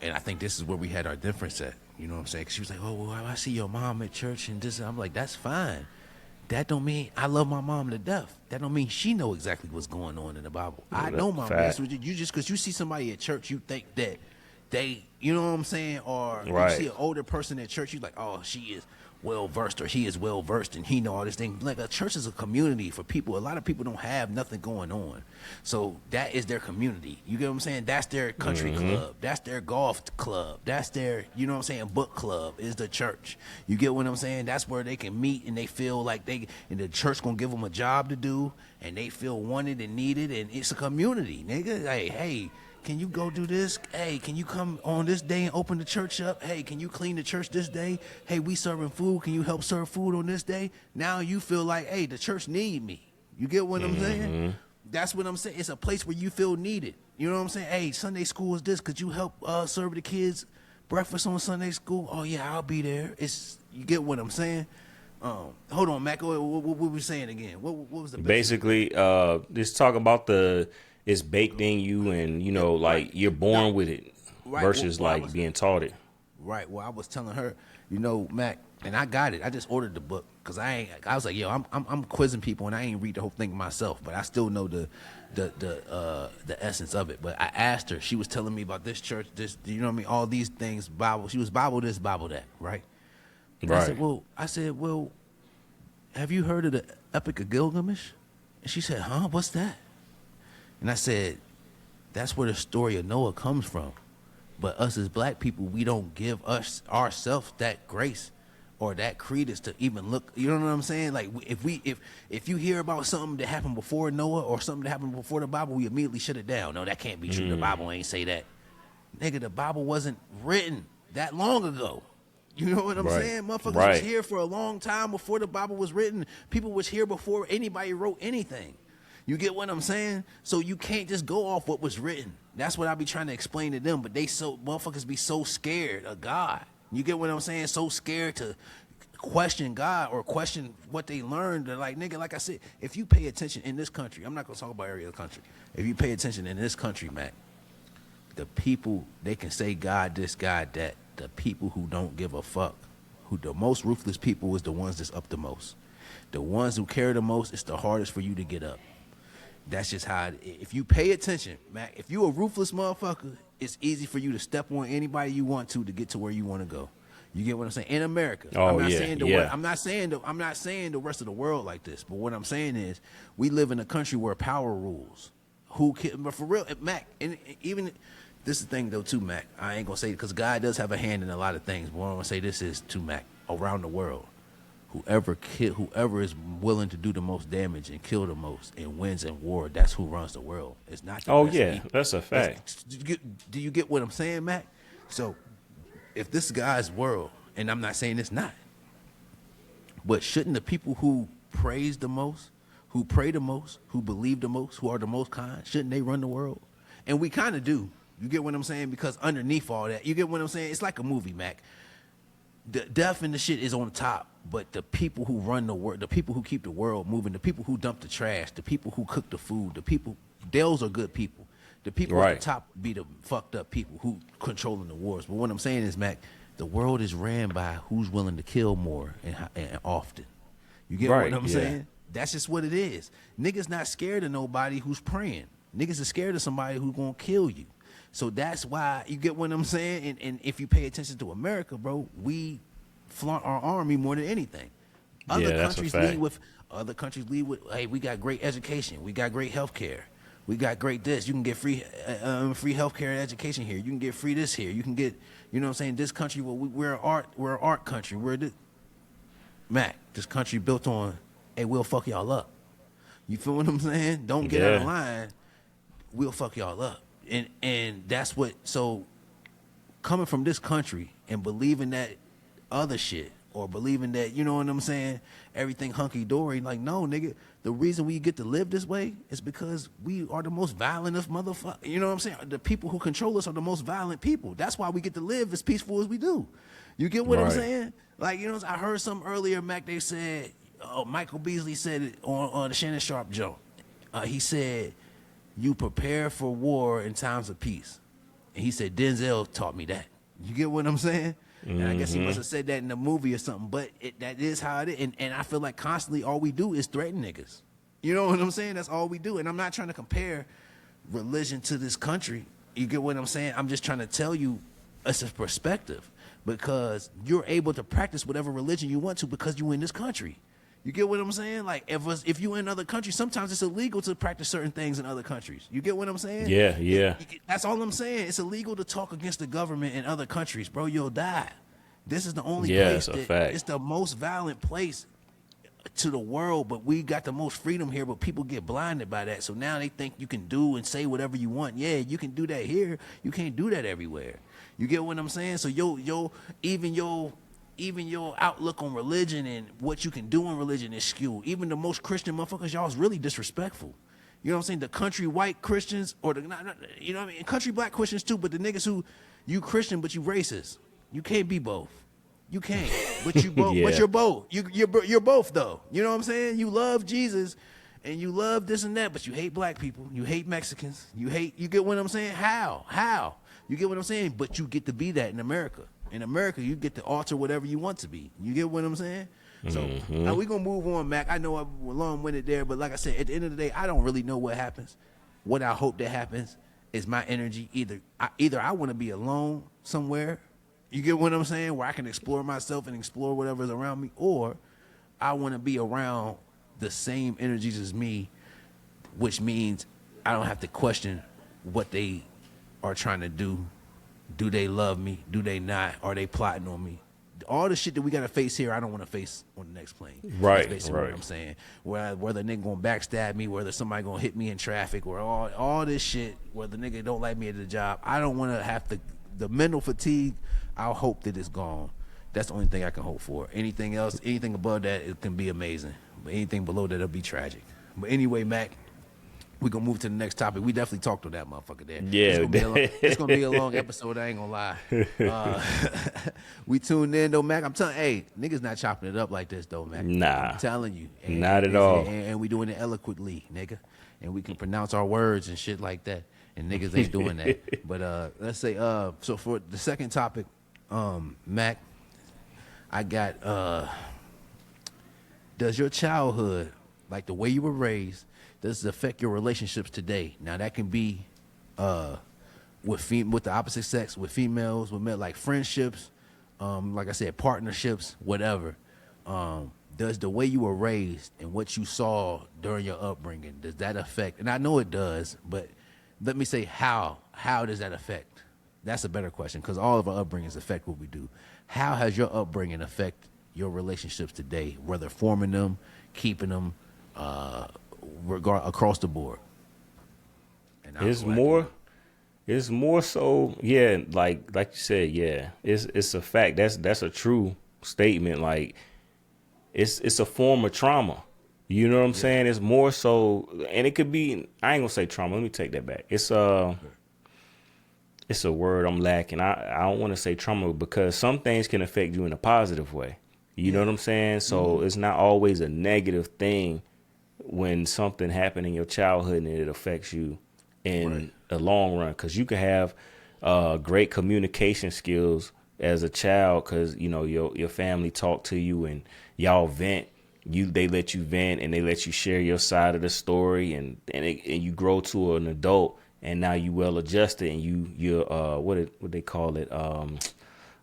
S2: and I think this is where we had our difference at. You know what I'm saying? 'Cause she was like, oh, well, I see your mom at church and this. I'm like, that's fine. That don't mean I love my mom to death. That don't mean she know exactly what's going on in the Bible. I know my mom. You just because you see somebody at church, you think that they, you know what I'm saying? Or you see an older person at church, you like, oh, she is well versed, or he is well versed and he know all this thing. Like a church is a community for people. A lot of people don't have nothing going on, so that is their community. You get what I'm saying? That's their country club. That's their golf club. That's their, you know what I'm saying, book club is the church. You get what I'm saying? That's where they can meet and they feel like and the church gonna give them a job to do and they feel wanted and needed, and it's a community, nigga. Hey, can you go do this? Hey, can you come on this day and open the church up? Hey, can you clean the church this day? Hey, we serving food. Can you help serve food on this day? Now you feel like, hey, the church need me. You get what I'm saying? That's what I'm saying. It's a place where you feel needed. You know what I'm saying? Hey, Sunday school is this. Could you help serve the kids breakfast on Sunday school? Oh, yeah, I'll be there. You get what I'm saying? Hold on, Mac. What were we saying again? What was the
S3: basically just talk about it's baked in you, and you know, like you're born with it versus like being taught it.
S2: Right. Well, I was telling her, you know, Mac, and I got it. I just ordered the book because I was like, yo, I'm quizzing people and I ain't read the whole thing myself, but I still know the essence of it. But I asked her. She was telling me about this church, this, you know what I mean, all these things. Bible. She was Bible this, Bible that. Right.
S3: Right.
S2: I said, well, have you heard of the Epic of Gilgamesh? And she said, huh? What's that? And I said, that's where the story of Noah comes from. But us as black people, we don't give ourselves that grace or that credence to even look. You know what I'm saying? Like if you hear about something that happened before Noah or something that happened before the Bible, we immediately shut it down. No, that can't be true. The Bible ain't say that. Nigga, the Bible wasn't written that long ago. You know what I'm saying? Motherfuckers was here for a long time before the Bible was written. People was here before anybody wrote anything. You get what I'm saying? So you can't just go off what was written. That's what I be trying to explain to them. But motherfuckers be so scared of God. You get what I'm saying? So scared to question God or question what they learned. They're like, nigga, like I said, if you pay attention in this country, I'm not gonna talk about every other country. If you pay attention in this country, Mac, the people, they can say God this, God that. The people who don't give a fuck, who the most ruthless people is the ones that's up the most. The ones who care the most, it's the hardest for you to get up. That's just how if you pay attention, Mac, if you a ruthless motherfucker, it's easy for you to step on anybody you want to get to where you want to go. You get what I'm saying? In America. I'm not saying the rest of the world like this, but what I'm saying is we live in a country where power rules. But for real, Mac, and even this is the thing, though, too, Mac. I ain't going to say it because God does have a hand in a lot of things. But what I'm going to say this is, too, Mac, around the world, whoever is willing to do the most damage and kill the most and wins in war, that's who runs the world. It's not the best people.
S3: That's a fact.
S2: Do you get what I'm saying, Mac? So if this is God's world, and I'm not saying it's not, but shouldn't the people who praise the most, who pray the most, who believe the most, who are the most kind, shouldn't they run the world? And we kind of do. You get what I'm saying? Because underneath all that, you get what I'm saying? It's like a movie, Mac. The death and the shit is on top, but the people who run the world, the people who keep the world moving, the people who dump the trash, the people who cook the food, those are good people. The people at the top be the fucked up people who controlling the wars. But what I'm saying is, Mac, the world is ran by who's willing to kill more and often. You get what I'm saying? That's just what it is. Niggas not scared of nobody who's praying. Niggas are scared of somebody who's gonna kill you. So that's why, you get what I'm saying? And if you pay attention to America, bro, we flaunt our army more than anything. Other countries lead with, hey, we got great education. We got great health care. We got great this. You can get free health care and education here. You can get free this here. You can get, you know what I'm saying, this country, well, we're an art country. Mac, this country built on, hey, we'll fuck y'all up. You feel what I'm saying? Don't get out of line. We'll fuck y'all up. And that's what, so coming from this country and believing that other shit or believing that, you know what I'm saying, everything hunky-dory, like, no, nigga, the reason we get to live this way is because we are the most violent of motherfuckers. You know what I'm saying? The people who control us are the most violent people. That's why we get to live as peaceful as we do. You get what I'm saying? Like, you know, I heard something earlier, Mac, they said, Michael Beasley said it on the Shannon Sharp joke. He said, you prepare for war in times of peace. And he said, Denzel taught me that. You get what I'm saying? And I guess he must have said that in the movie or something. But that is how it is. And I feel like constantly all we do is threaten niggas. You know what I'm saying? That's all we do. And I'm not trying to compare religion to this country. You get what I'm saying? I'm just trying to tell you it's a perspective. Because you're able to practice whatever religion you want to because you're in this country. You get what I'm saying? Like, if you in other countries, sometimes it's illegal to practice certain things in other countries. You get what I'm saying?
S3: Yeah.
S2: That's all I'm saying. It's illegal to talk against the government in other countries, bro. You'll die. This is the only place it's the most violent place to the world, but we got the most freedom here, but people get blinded by that. So now they think you can do and say whatever you want. Yeah, you can do that here. You can't do that everywhere. You get what I'm saying? So even your outlook on religion and what you can do in religion is skewed. Even the most Christian motherfuckers, y'all is really disrespectful. You know what I'm saying? The country white Christians or you know what I mean? Country black Christians too, but the niggas who, you Christian but you racist. You can't be both. You can't. But you both. But you're both. You're both though. You know what I'm saying? You love Jesus and you love this and that, but you hate black people. You hate Mexicans. You get what I'm saying? How? You get what I'm saying? But you get to be that in America. In America, you get to alter whatever you want to be. You get what I'm saying? So now we're going to move on, Mac. I know I'm long-winded there, but like I said, at the end of the day, I don't really know what happens. What I hope that happens is my energy. Either I want to be alone somewhere, you get what I'm saying, where I can explore myself and explore whatever's around me, or I want to be around the same energies as me, which means I don't have to question what they are trying to do. Do they love me? Do they not? Are they plotting on me? all the shit that we gotta face here, I don't want to face on the next plane.
S3: Right,
S2: That's basically
S3: right.
S2: what I'm saying. Whether a nigga gonna backstab me, whether somebody gonna hit me in traffic, or all this shit, whether nigga don't like me at the job, I don't want to have the mental fatigue. I hope that it's gone. That's the only thing I can hope for. Anything else, anything above that, it can be amazing. But anything below that, it'll be tragic. But anyway, Mac, we're going to move to the next topic. We definitely talked to that motherfucker there.
S3: Yeah.
S2: It's going to be a long episode, I ain't going to lie. We tuned in, though, Mac. I'm telling you, hey, niggas not chopping it up like this, though, Mac.
S3: Nah.
S2: I'm telling you.
S3: Not at all.
S2: And we doing it eloquently, nigga. And we can pronounce our words and shit like that. And niggas ain't doing that. But let's say, so for the second topic, Mac, I got, does your childhood, like the way you were raised, does it affect your relationships today? Now that can be with the opposite sex, with females, with men, like friendships, like I said, partnerships, whatever. Does the way you were raised and what you saw during your upbringing, does that affect? And I know it does, but let me say how. How does that affect? That's a better question, because all of our upbringings affect what we do. How has your upbringing affect your relationships today, whether forming them, keeping them, across the board? And
S3: it's more so, yeah, like you said, yeah, it's a fact. That's a true statement. Like it's a form of trauma. You know what I'm saying? It's more so, and it could be, I ain't gonna say trauma. Let me take that back. It's a word I'm lacking. I don't want to say trauma, because some things can affect you in a positive way. You know what I'm saying? So it's not always a negative thing when something happened in your childhood and it affects you in the long run. Because you can have great communication skills as a child, because you know your family talk to you and y'all vent. They let you vent and they let you share your side of the story, and you grow to an adult. And now you well adjusted, and you're what they call it,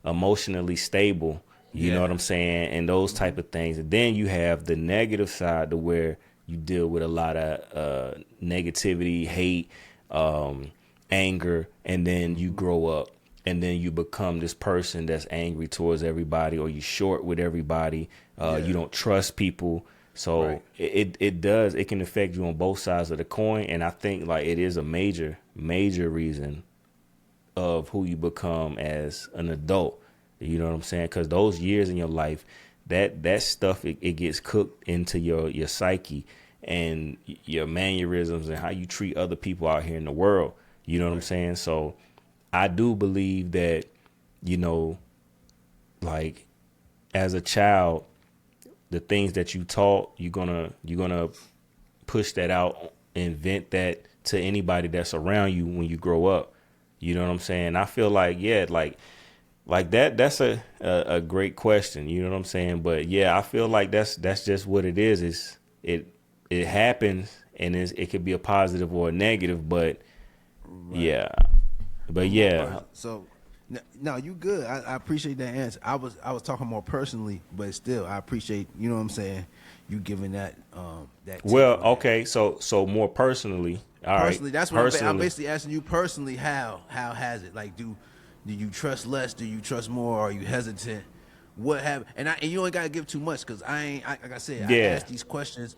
S3: emotionally stable. You know what I'm saying, and those type of things. And then you have the negative side, to where you deal with a lot of negativity, hate, anger, and then you grow up, and then you become this person that's angry towards everybody, or you short with everybody. You don't trust people. So it can affect you on both sides of the coin. And I think like it is a major reason of who you become as an adult. You know what I'm saying? Because those years in your life, that stuff, it gets cooked into your psyche and your mannerisms and how you treat other people out here in the world. You know what I'm saying? So I do believe that, you know, like as a child, the things that you taught, you're gonna push that out and vent that to anybody that's around you when you grow up. You know what I'm saying? I feel like, yeah, like that's a great question. You know what I'm saying? But yeah, I feel like that's just what it is. It happens, and it could be a positive or a negative, but yeah. But yeah.
S2: So no, you good. I appreciate that answer. I was talking more personally, but still, I appreciate, you know what I'm saying, you giving that that.
S3: Well, okay, so more personally. All
S2: personally,
S3: right.
S2: That's what I'm basically asking you personally. How has it? Like, do you trust less? Do you trust more? Are you hesitant? What have and you ain't gotta give too much, because like I said, I ask these questions.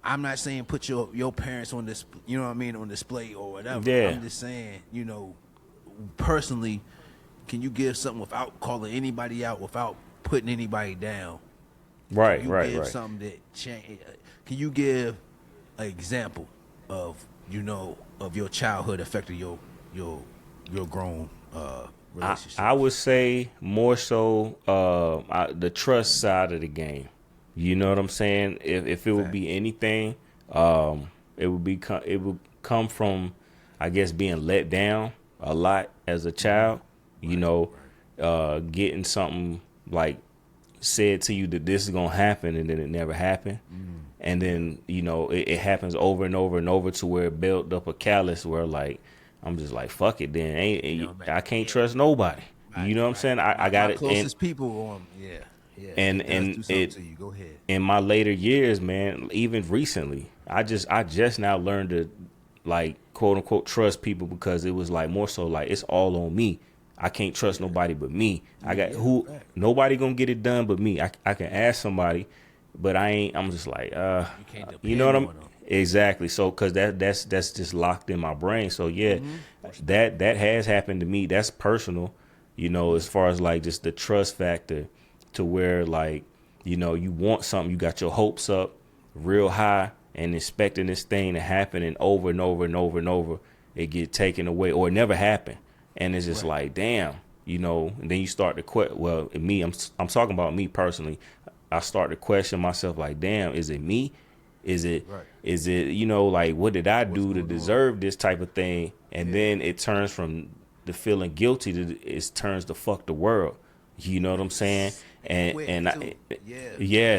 S2: I'm not saying put your parents on this, you know what I mean, on display or whatever.
S3: Yeah.
S2: I'm just saying, you know, personally, can you give something without calling anybody out, without putting anybody down?
S3: Right,
S2: Can you
S3: right,
S2: give
S3: right.
S2: something that change? Can you give an example of, you know, of your childhood affecting your grown relationship?
S3: I would say more so the trust side of the game. You know what I'm saying? If it would be anything, it would come from, I guess, being let down a lot as a child. You know, getting something like said to you that this is gonna happen, and then it never happened. And then, you know, it happens over and over and over, to where it built up a callus where, like, I'm just like, fuck it then. I can't trust nobody. You know what I'm saying? I got it.
S2: Closest people, yeah.
S3: And
S2: do something to you. Go ahead.
S3: In my later years, man, even recently, I just now learned to, like, quote unquote, trust people, because it was like more so like it's all on me. I can't trust nobody but me. I got
S2: right.
S3: nobody gonna get it done but me. I can ask somebody, but I'm just like,
S2: You can't
S3: you know what
S2: depend
S3: I'm
S2: on them.
S3: exactly. So cause that's just locked in my brain. So yeah, that has happened to me. That's personal, as far as like just the trust factor to where like, you want something, you got your hopes up real high and expecting this thing to happen and over and over and over and over, it get taken away or it never happened. And it's just like, damn, and then you start to well, me, I'm talking about me personally. I start to question myself like, damn, is it me? Is it, like, what did I do to deserve this type of thing? And then it turns from the feeling guilty to, it turns to fuck the world. You know what I'm saying?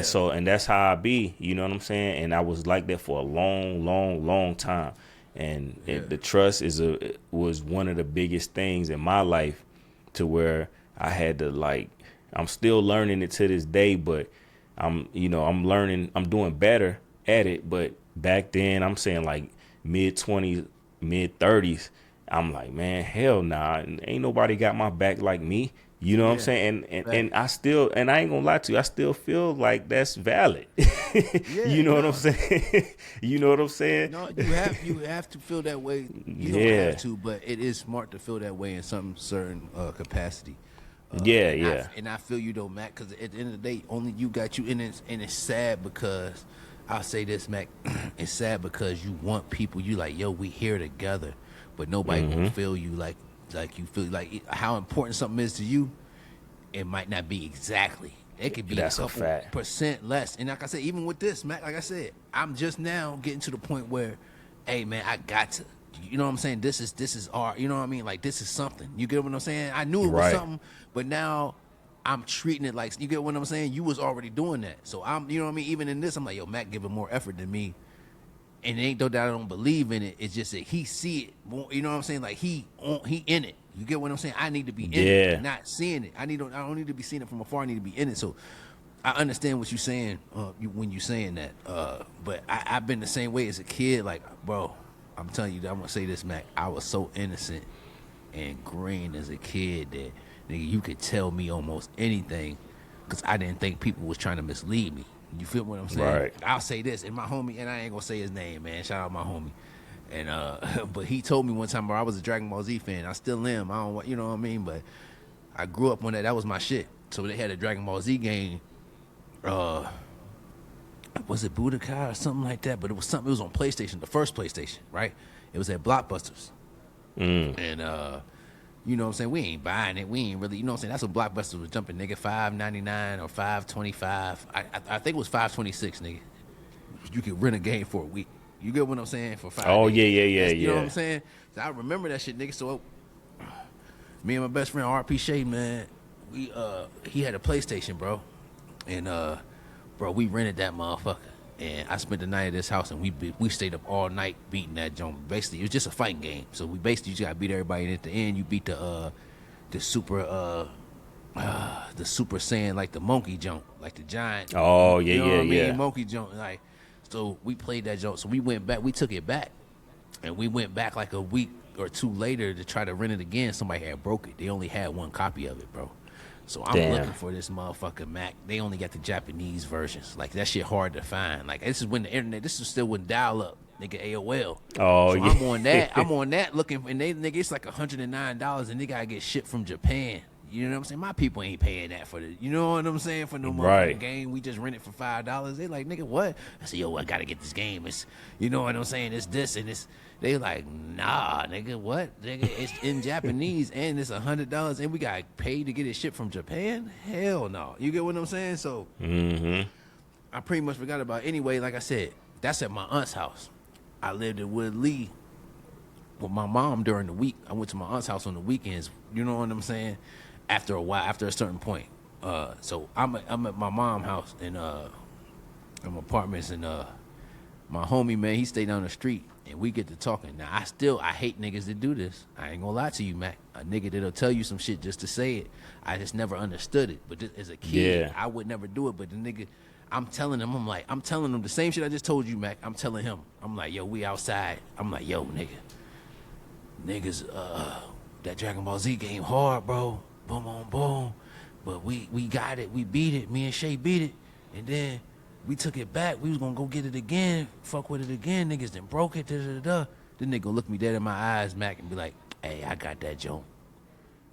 S3: So, and that's how I be, you know what I'm saying? And I was like that for a long, long, long time. And the trust was one of the biggest things in my life to where I had to like, I'm still learning it to this day, but I'm learning, I'm doing better at it. But back then I'm saying like mid-20s, mid-30s, I'm like, man, hell nah, ain't nobody got my back like me. You know what I'm saying? And I still, and I ain't gonna lie to you, I still feel like that's valid. You know what I'm saying? You know what I'm saying?
S2: No, you have to feel that way. You don't have to, but it is smart to feel that way in some certain capacity. And I feel you though, Mac, because at the end of the day, only you got you in it, and it's sad because I'll say this, Mac, it's sad because you want people, you like, yo, we here together, but nobody will feel you like you feel like how important something is to you. It might not be exactly. It could be
S3: That's
S2: a couple percent less. And like I said, even with this, Mac, like I said, I'm just now getting to the point where, hey man, I got to. You know what I'm saying? This is art. You know what I mean? Like this is something. You get what I'm saying? I knew it was something, but now I'm treating it like, you get what I'm saying? You was already doing that. So I'm, you know what I mean? Even in this, I'm like, yo, Mac giving more effort than me. And it ain't though that I don't believe in it. It's just that he see it. You know what I'm saying? Like he in it. You get what I'm saying? I need to be in it, not seeing it. I don't need to be seeing it from afar. I need to be in it. So I understand what you're saying when you're saying that. But I've been the same way as a kid. Like, bro, I'm telling you, I'm gonna say this, Mac. I was so innocent and green as a kid that nigga, you could tell me almost anything because I didn't think people was trying to mislead me. You feel what I'm saying?
S3: Right.
S2: I'll say this, and my homie, and I ain't gonna say his name, man. Shout out my homie. And but he told me one time, bro, I was a Dragon Ball Z fan. I still am. I don't, you know what I mean? But I grew up on that. That was my shit. So they had a Dragon Ball Z game. Was it Budokai or something like that? But it was something. It was on PlayStation, the first PlayStation, right? It was at Blockbusters. And you know what I'm saying? We ain't buying it. We ain't really, you know what I'm saying? That's what Blockbusters was jumping, nigga. $5.99 or $5.25. I think it was $5.26, nigga. You could rent a game for a week. You get what I'm saying? For 5 days.
S3: Yeah.
S2: You know what I'm saying? So I remember that shit, nigga. So me and my best friend RP Shay, man, we he had a PlayStation, bro. And bro, we rented that motherfucker. And I spent the night at this house, and we stayed up all night beating that joint. Basically, it was just a fighting game. So we basically just gotta beat everybody, and at the end, you beat the super Saiyan, like the monkey jump, like the giant.
S3: Oh
S2: you know what I mean?
S3: yeah.
S2: Monkey jump, like. So we played that jump. So we went back. We took it back, and we went back like a week or two later to try to rent it again. Somebody had broke it. They only had one copy of it, bro. So I'm looking for this motherfucker Mac. They only got the Japanese versions. Like that shit hard to find. Like this is when the internet. This is still when dial up, nigga. AOL.
S3: Oh
S2: so
S3: yeah.
S2: I'm on that looking, and they nigga, it's like $109, and they gotta get shipped from Japan. You know what I'm saying? My people ain't paying that for the, you know what I'm saying, for no motherfucking game. We just rent it for $5. They like, nigga, what? I said, yo, I gotta get this game. It's, you know what I'm saying? It's this and it's. They like, nah, nigga, what? Nigga, it's in Japanese and it's $100, and we got paid to get it shipped from Japan? Hell no. You get what I'm saying? So I pretty much forgot about it. Anyway, like I said, that's at my aunt's house. I lived in Wood Lee with my mom during the week. I went to my aunt's house on the weekends. You know what I'm saying? After a while, after a certain point. So I'm at my mom's house in apartments, and my homie, man, he stayed down the street, and we get to talking. Now, I hate niggas that do this. I ain't gonna lie to you, Mac. A nigga that'll tell you some shit just to say it. I just never understood it. But as a kid, I would never do it. But the nigga, I'm telling him the same shit I just told you, Mac. I'm telling him. I'm like, yo, we outside. I'm like, yo, niggas, that Dragon Ball Z game hard, bro. Boom, boom, boom. But we got it. We beat it. Me and Shay beat it. And then we took it back. We was going to go get it again. Fuck with it again. Niggas then broke it. Da-da-da-da. Then nigga look me dead in my eyes, Mac, and be like, hey, I got that joint.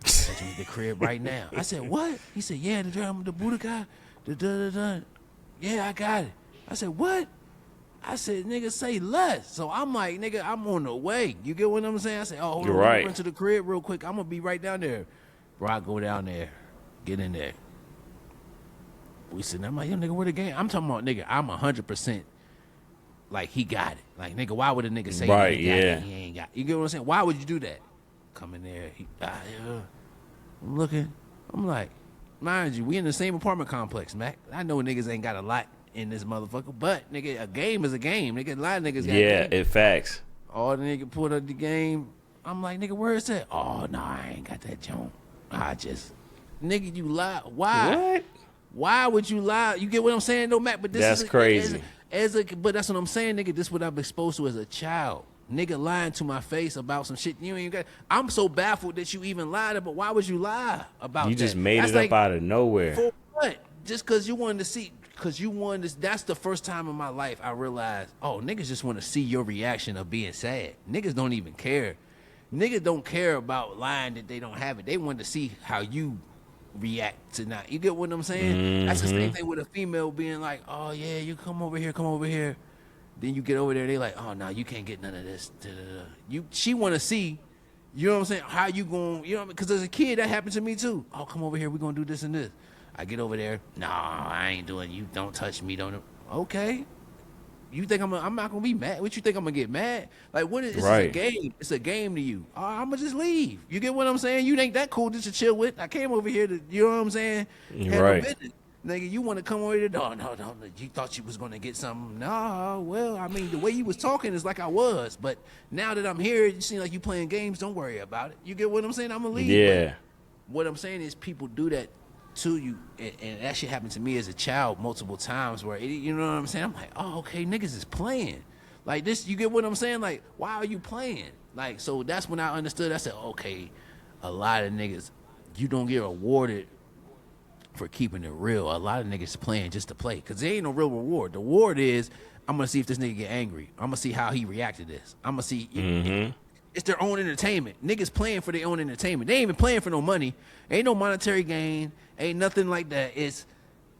S2: That's in the crib right now. I said, what? He said, yeah, the Budokai. Da-da-da-da. Yeah, I got it. I said, what? I said, nigga, say less. So I'm like, nigga, I'm on the way. You get what I'm saying? I said, oh, hold
S3: You're
S2: on,
S3: right.
S2: run to the crib real quick. I'm going to be right down there. Bro, I go down there, get in there. We sitting there. I'm like, yo, nigga, where the game? I'm talking about, nigga, I'm 100% like, he got it. Like, nigga, why would a nigga say
S3: right,
S2: he got
S3: yeah.
S2: it? He ain't got it. You get what I'm saying? Why would you do that? Come in there. Yeah. I'm looking. I'm like, mind you, we in the same apartment complex, Mac. I know niggas ain't got a lot in this motherfucker, but nigga, a game is a game. Nigga, a lot of niggas got
S3: Yeah,
S2: games.
S3: it facts.
S2: All the nigga pulled up the game. I'm like, nigga, where is that? Oh no, I ain't got that joint. Nigga, you lie. Why?
S3: What?
S2: Why would you lie? You get what I'm saying, though, Mac? But this
S3: That's
S2: is
S3: crazy.
S2: But that's what I'm saying, nigga. This is what I've been exposed to as a child. Nigga lying to my face about some shit you ain't got. I'm so baffled that you even lied about. Why would you lie about?
S3: You
S2: that?
S3: just made
S2: That's
S3: it
S2: like,
S3: up out of nowhere.
S2: for what? Just because you wanted to see, because you wanted to, that's the first time in my life I realized, oh, niggas just want to see your reaction of being sad. Niggas don't even care. Niggas don't care about lying that they don't have it. They want to see how you react to not. You get what I'm saying? That's the same thing with a female being like, oh, yeah, you come over here. Then you get over there, they like, oh, no, you can't get none of this. She want to see, you know what I'm saying, how you going, you know, because as a kid, that happened to me too. Oh, come over here, we're going to do this and this. I get over there, no, I ain't doing, you don't touch me, don't. Okay. You think I'm not going to be mad? What you think I'm going to get mad? Like, what is, this
S3: Right.
S2: is a game. It's a game to you. I'm going to just leave. You get what I'm saying? You ain't that cool just to chill with. I came over here to, you know what I'm saying? Handle
S3: Right.
S2: business. Nigga, you want to come over here? No, you thought you was going to get something. No, well, I mean, the way you was talking is like I was. But now that I'm here, you seem like you playing games. Don't worry about it. You get what I'm saying? I'm going to leave.
S3: Yeah.
S2: But what I'm saying is people do that to you. And that shit happened to me as a child multiple times where, you know what I'm saying? I'm like, oh, okay, niggas is playing. Like this, you get what I'm saying? Like, why are you playing? Like, so that's when I understood. I said, okay, a lot of niggas, you don't get rewarded for keeping it real. A lot of niggas playing just to play because there ain't no real reward. The reward is I'm gonna see if this nigga get angry. I'm gonna see how he react to this. I'm gonna see. It's their own entertainment. Niggas playing for their own entertainment. They ain't even playing for no money. Ain't no monetary gain. Ain't nothing like that.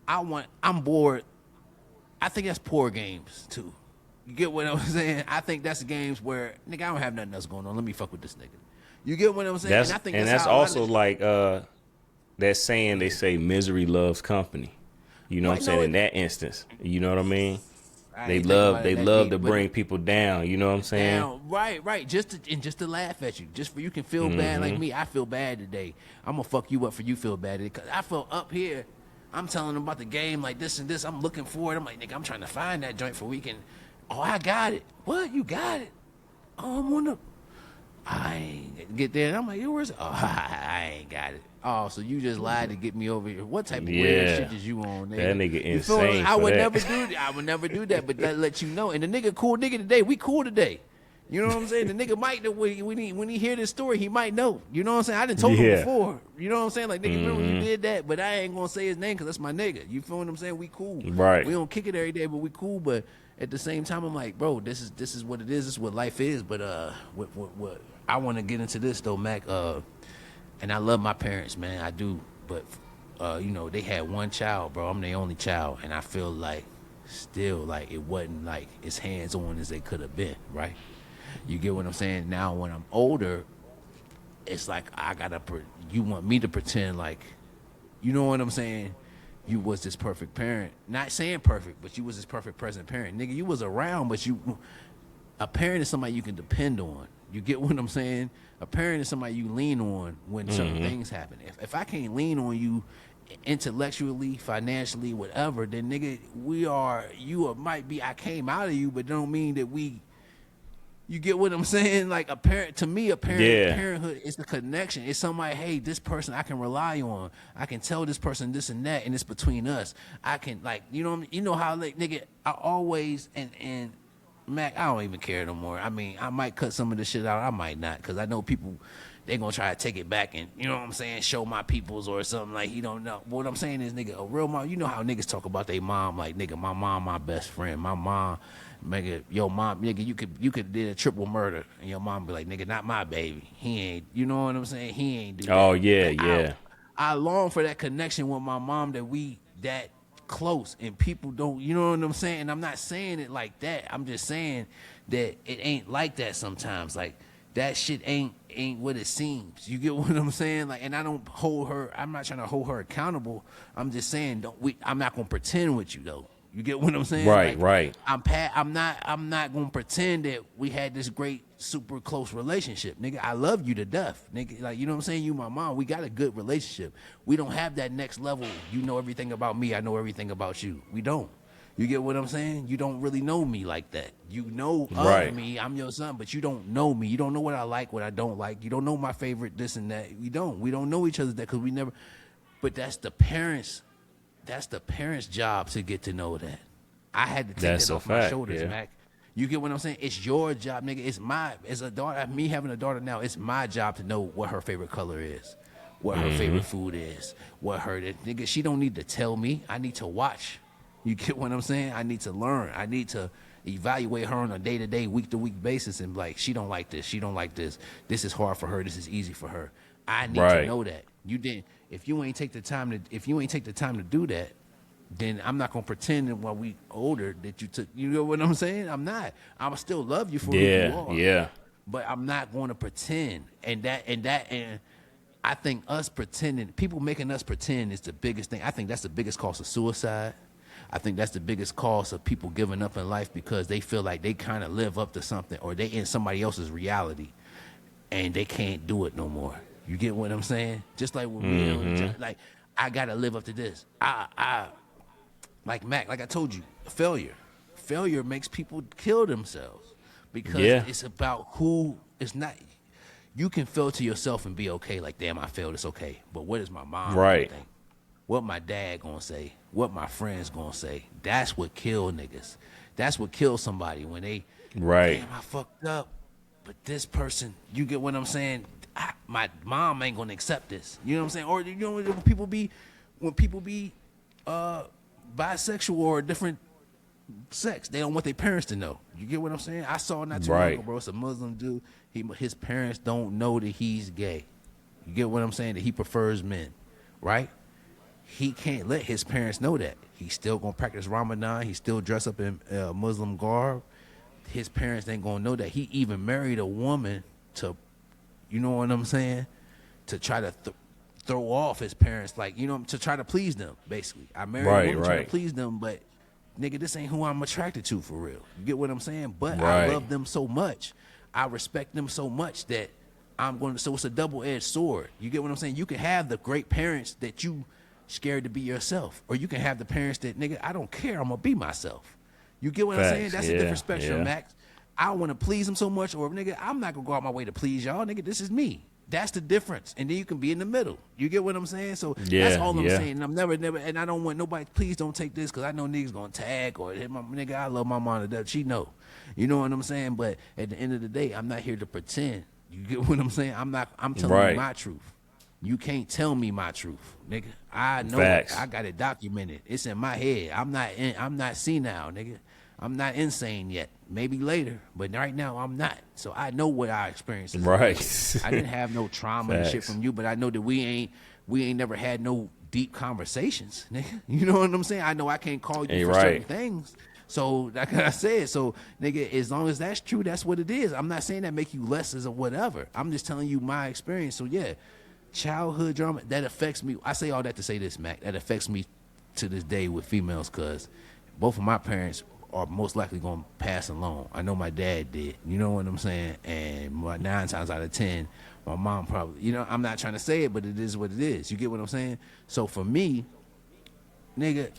S2: I'm bored. I think that's poor games too. You get what I'm saying? I think that's games where nigga I don't have nothing else going on. Let me fuck with this nigga. You get what I'm saying?
S3: That's,
S2: and I think
S3: and
S2: that's
S3: that's
S2: how
S3: also like that saying they say misery loves company. You know what I'm saying? In that instance, you know what I mean? They love to bring people down. You know what I'm saying?
S2: Down, right. Just to laugh at you, just for you can feel bad like me. I feel bad today. I'm gonna fuck you up for you feel bad because I felt up here. I'm telling them about the game like this and this. I'm looking for it. I'm like, nigga, I'm trying to find that joint for weekend. Oh, I got it. What? You got it? Oh, I'm on the. I ain't get there. And I'm like, yo, where's it? Oh, I ain't got it. Oh, so you just lied to get me over here. What type of weird shit is you on, nigga?
S3: That nigga
S2: You feel me?
S3: insane.
S2: I would
S3: that.
S2: never do that. I would never do that, but that let you know. And the nigga cool nigga today. We cool today. You know what I'm saying? The nigga might know when he hear this story, he might know. You know what I'm saying? I done told him before. You know what I'm saying? Like, nigga, remember you did that, but I ain't gonna say his name because that's my nigga. You feel what I'm saying? We cool.
S3: Right.
S2: We don't kick it every day, but we cool. But at the same time, I'm like, bro, this is what it is. This is what life is. But what I want to get into this though, Mac. And I love my parents, man. I do. But you know, they had one child, bro. I'm the only child, and I feel like still like it wasn't like as hands on as they could have been, right? You get what I'm saying? Now when I'm older, it's like you want me to pretend like, you know what I'm saying? You was this perfect parent. Not saying perfect, but you was this perfect present parent. Nigga, you was around, but a parent is somebody you can depend on. You get what I'm saying? A parent is somebody you lean on when certain things happen. If I can't lean on you intellectually, financially, whatever, then nigga, I came out of you, but don't mean that you get what I'm saying? Like parenthood is the connection. It's somebody, hey, this person I can rely on. I can tell this person this and that, and it's between us. I can, like, you know how, like, nigga, I always, and Mac, I don't even care no more. I mean, I might cut some of this shit out. I might not, because I know people, they going to try to take it back and, you know what I'm saying, show my peoples or something like he don't know. But what I'm saying is, nigga, a real mom, you know how niggas talk about their mom, like, nigga, my mom, my best friend. My mom, nigga, your mom, nigga, you could did a triple murder, and your mom be like, nigga, not my baby. He ain't, you know what I'm saying? He ain't do that.
S3: Oh, yeah,
S2: Like,
S3: yeah.
S2: I long for that connection with my mom that we that close, and people don't, you know what I'm saying? And I'm not saying it like that. I'm just saying that it ain't like that sometimes. Like, that shit ain't what it seems. You get what I'm saying? Like, and I don't hold her, I'm not trying to hold her accountable. I'm just saying I'm not gonna pretend with you though. You get what I'm saying?
S3: Right,
S2: like,
S3: right.
S2: I'm not gonna pretend that we had this great, super close relationship, nigga. I love you to death, nigga. Like, you know what I'm saying? You my mom. We got a good relationship. We don't have that next level. You know everything about me. I know everything about you. We don't. You get what I'm saying? You don't really know me like that. You know
S3: Right.
S2: of me. I'm your son, but you don't know me. You don't know what I like, what I don't like. You don't know my favorite, this and that. We don't know each other that, because we never. But that's the parents' job to get to know that. I had to take
S3: That's
S2: that
S3: a
S2: off my
S3: fact,
S2: shoulders,
S3: yeah.
S2: Mac. You get what I'm saying? It's your job, nigga. As a daughter, me having a daughter now, it's my job to know what her favorite color is, what her favorite food is, what her, nigga, she don't need to tell me. I need to watch. You get what I'm saying? I need to learn. I need to evaluate her on a day-to-day, week-to-week basis, and like, she don't like this. She don't like this. This is hard for her. This is easy for her. I need
S3: Right.
S2: to know that. You didn't. If you ain't take the time to do that, then I'm not gonna pretend that while we older that you took. You know what I'm saying? I'm not. I'ma still love you for who you
S3: Yeah,
S2: are.
S3: yeah.
S2: But I'm not going to pretend. And I think us pretending, people making us pretend, is the biggest thing. I think that's the biggest cause of suicide. I think that's the biggest cause of people giving up in life, because they feel like they kind of live up to something, or they in somebody else's reality, and they can't do it no more. You get what I'm saying? Just like with me, like, I gotta live up to this. Like Mac, like I told you, failure makes people kill themselves, because
S3: Yeah.
S2: it's about who. It's not. You can fail to yourself and be okay. Like, damn, I failed. It's okay. But what is my mom gonna
S3: Right.
S2: think? What my dad gonna say? What my friends gonna say? That's what kill niggas. That's what kills somebody, when they,
S3: Right.
S2: damn, I fucked up. But this person, you get what I'm saying? My mom ain't gonna accept this. You know what I'm saying? Or, you know, when people be bisexual or different sex, they don't want their parents to know. You get what I'm saying? I saw not too long
S3: Right.
S2: ago, bro. It's a Muslim dude. His parents don't know that he's gay. You get what I'm saying? That he prefers men, right? He can't let his parents know that. He's still gonna practice Ramadan. He still dress up in Muslim garb. His parents ain't gonna know that he even married a woman to, you know what I'm saying, to try to throw off his parents, like, you know, to try to please them. Basically, I married a woman trying to please them, but nigga, this ain't who I'm attracted to for real. You get what I'm saying? But I love them so much, I respect them so much that I'm going to. So it's a double-edged sword. You get what I'm saying? You can have the great parents that you scared to be yourself, or you can have the parents that, nigga, I don't care, I'm gonna be myself. You get what I'm saying? That's a different spectrum, Max. I want to please them so much, or nigga, I'm not gonna go out my way to please y'all, nigga. This is me. That's the difference. And then you can be in the middle. You get what I'm saying? So that's all I'm saying. And I'm never, and I don't want nobody, please don't take this, because I know niggas gonna tag or hit my nigga. I love my mom to death. She know. You know what I'm saying? But at the end of the day, I'm not here to pretend. You get what I'm saying? I'm telling you my truth. You can't tell me my truth, nigga. I know it. I got it documented. It's in my head. I'm not senile, nigga. I'm not insane yet. Maybe later, but right now I'm not. So I know what I experienced.
S3: Right.
S2: I didn't have no trauma and shit from you, but I know that we ain't never had no deep conversations, nigga. You know what I'm saying? I know I can't call you for certain things. So like I said, so nigga, as long as that's true, that's what it is. I'm not saying that make you less as a whatever. I'm just telling you my experience. So yeah, childhood drama, that affects me. I say all that to say this, Mac. That affects me to this day with females, because both of my parents are most likely going to pass along. I know my dad did. You know what I'm saying? And 9 times out of 10, my mom probably, you know, I'm not trying to say it, but it is what it is. You get what I'm saying? So for me, nigga,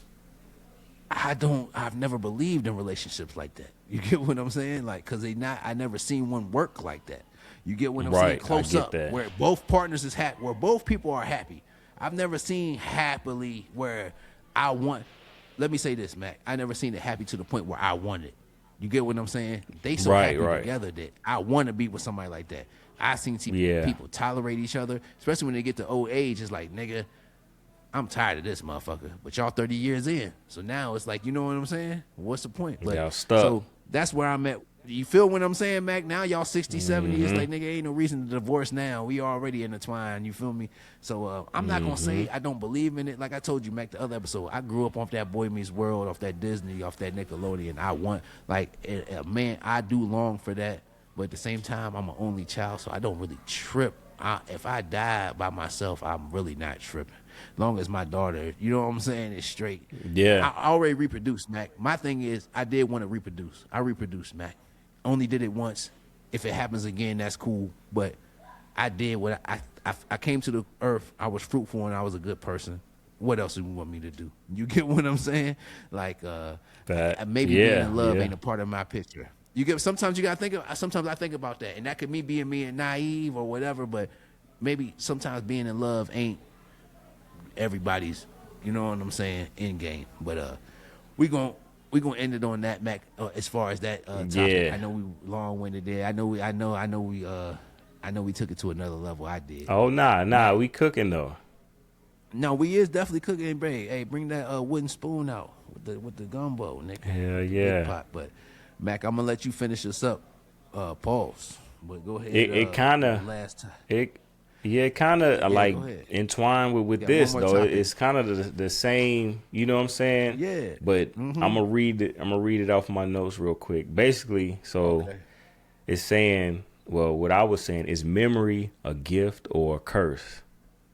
S2: I've never believed in relationships like that. You get what I'm saying? Like, cause I never seen one work like that. You get what I'm saying? Close up, where both partners is happy, where both people are happy. I've never seen happily where let me say this, Mac. I never seen it happy to the point where I want it. You get what I'm saying? They so
S3: Right,
S2: happy
S3: right.
S2: together that I want to be with somebody like that. I seen people tolerate each other, especially when they get to old age. It's like, nigga, I'm tired of this motherfucker. But y'all 30 years in. So now it's like, you know what I'm saying? What's the point? But
S3: Y'all stuck.
S2: so that's where I'm at. You feel what I'm saying, Mac? Now y'all 60, 70. It's like, nigga, ain't no reason to divorce now. We already intertwined. You feel me? So I'm not going to say I don't believe in it. Like I told you, Mac, the other episode, I grew up off that Boy Meets World, off that Disney, off that Nickelodeon. I want, like, man, I do long for that. But at the same time, I'm an only child, so I don't really trip. If I die by myself, I'm really not tripping. Long as my daughter, you know what I'm saying, is straight.
S3: Yeah.
S2: I already reproduced, Mac. My thing is, I did want to reproduce. I reproduced, Mac. Only did it once. If it happens again, that's cool. But I did what I came to the earth. I was fruitful and I was a good person. What else do you want me to do? You get what I'm saying? Like, maybe being in love ain't a part of my picture. You get. Sometimes you gotta think. Sometimes I think about that, and that could me and naive or whatever. But maybe sometimes being in love ain't everybody's. You know what I'm saying? End game. But we gonna end it on that, Mac. As far as that topic,
S3: Yeah.
S2: I know we long-winded there. I know we took it to another level. I did.
S3: Oh nah, we cooking though.
S2: No, we is definitely cooking. Hey, bring that wooden spoon out with the gumbo, nigga.
S3: Hell
S2: Big
S3: yeah.
S2: pot. But Mac, I'm gonna let you finish this up. Pause. But go ahead.
S3: It kind of
S2: last time.
S3: it kind of like
S2: go ahead.
S3: entwined with
S2: Yeah,
S3: this
S2: one more
S3: though.
S2: topic.
S3: It's kind of the same. You know what I'm saying?
S2: Yeah.
S3: But I'm gonna read it off my notes real quick. Basically, so
S2: Okay.
S3: it's saying, well, what I was saying is memory a gift or a curse.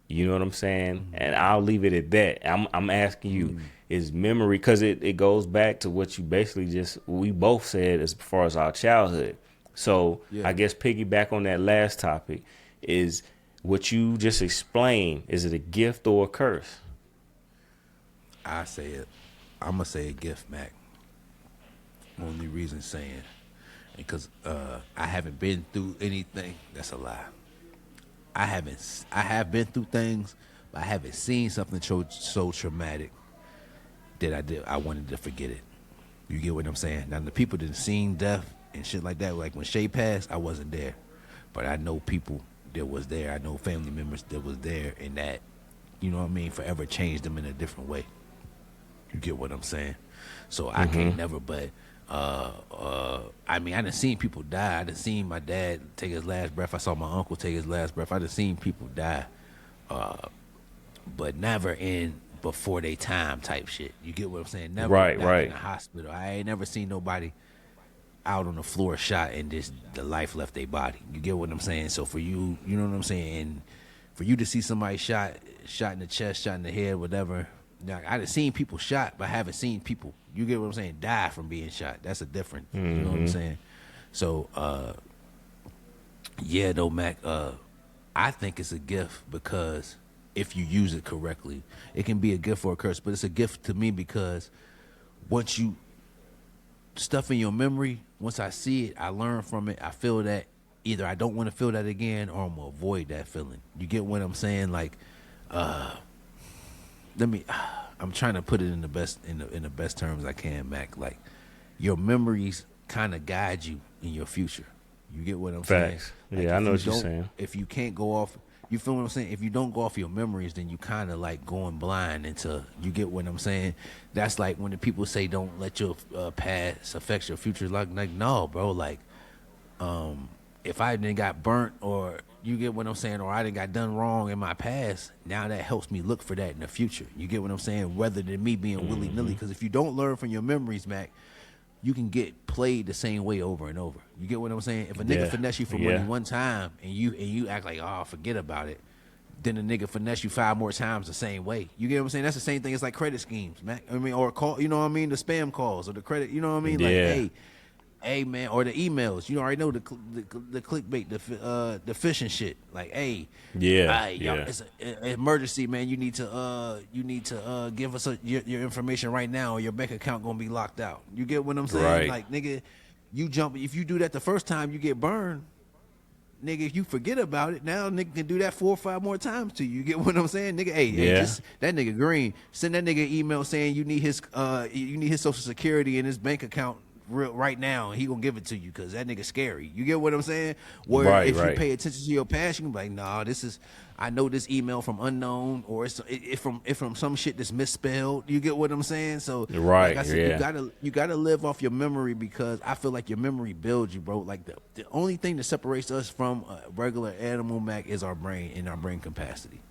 S3: You know what I'm saying? And I'll leave it at that. I'm asking you, is memory, because it goes back to what you basically we both said as far as our childhood. So
S2: Yeah.
S3: I guess piggyback on that last topic is what you just explained. Is it a gift or a curse?
S2: I say it. I'm gonna say a gift, Mac. Only reason saying, because I haven't been through anything. That's a lie. I have been through things, but I haven't seen something so traumatic that I wanted to forget it. You get what I'm saying? Now the people that seen death and shit like that, like when Shay passed, I wasn't there, but I know people that was there. I know family members that was there, and that, you know what I mean, forever changed them in a different way. You get what I'm saying? So I can't never, but I mean, I done seen people die. I done seen my dad take his last breath. I saw my uncle take his last breath. I done seen people die, but never in before they time type shit. You get what I'm saying? Never
S3: Right,
S2: died
S3: right.
S2: in the hospital. I ain't never seen nobody out on the floor shot and just the life left their body. You get what I'm saying? So for you, you know what I'm saying? And for you to see somebody shot in the chest, shot in the head, whatever. Now, I done seen people shot, but I haven't seen people, you get what I'm saying, die from being shot. That's a difference. You know what I'm saying? So, yeah, though, Mac, I think it's a gift because if you use it correctly, it can be a gift or a curse, but it's a gift to me because once you stuff in your memory, once I see it, I learn from it, I feel that either I don't want to feel that again or I'm going to avoid that feeling. You get what I'm saying? Like, I'm trying to put it in the best terms I can, Mac. Like, your memories kind of guide you in your future. You get what I'm saying?
S3: Facts.
S2: Like,
S3: Yeah, I know what you're saying.
S2: If you can't go off, you feel what I'm saying? If you don't go off your memories, then you kind of like going blind into, you get what I'm saying? That's like when the people say don't let your past affect your future. Like no, bro. Like, if I didn't got burnt or you get what I'm saying, or I didn't got done wrong in my past, now that helps me look for that in the future. You get what I'm saying? Rather than me being willy-nilly. Because if you don't learn from your memories, Mac, you can get played the same way over and over. You get what I'm saying? If a nigga finesse you for money one time and you act like, oh, forget about it, then the nigga finesse you 5 more times the same way. You get what I'm saying? That's the same thing as like credit schemes, Mac. I mean, or call, you know what I mean? The spam calls or the credit, you know what I mean? Like, hey, man, or the emails. You already know the clickbait, the phishing shit. Like, hey, it's an emergency, man. You need to give us your information right now, or your bank account gonna be locked out. You get what I'm saying?
S3: Right.
S2: Like, nigga, you jump. If you do that the first time, you get burned. Nigga, if you forget about it, now nigga can do that 4 or 5 more times to you. You get what I'm saying? Nigga, hey, just that nigga Green, send that nigga an email saying you need his social security and his bank account right now, and he gonna give it to you because that nigga scary. You get what I'm saying? Where if you pay attention to your past, you can be like, nah, I know this email from unknown, or it's from some shit that's misspelled. You get what I'm saying? So like I said, you gotta live off your memory, because I feel like your memory builds you, bro. Like the only thing that separates us from a regular animal, Mac, is our brain and our brain capacity.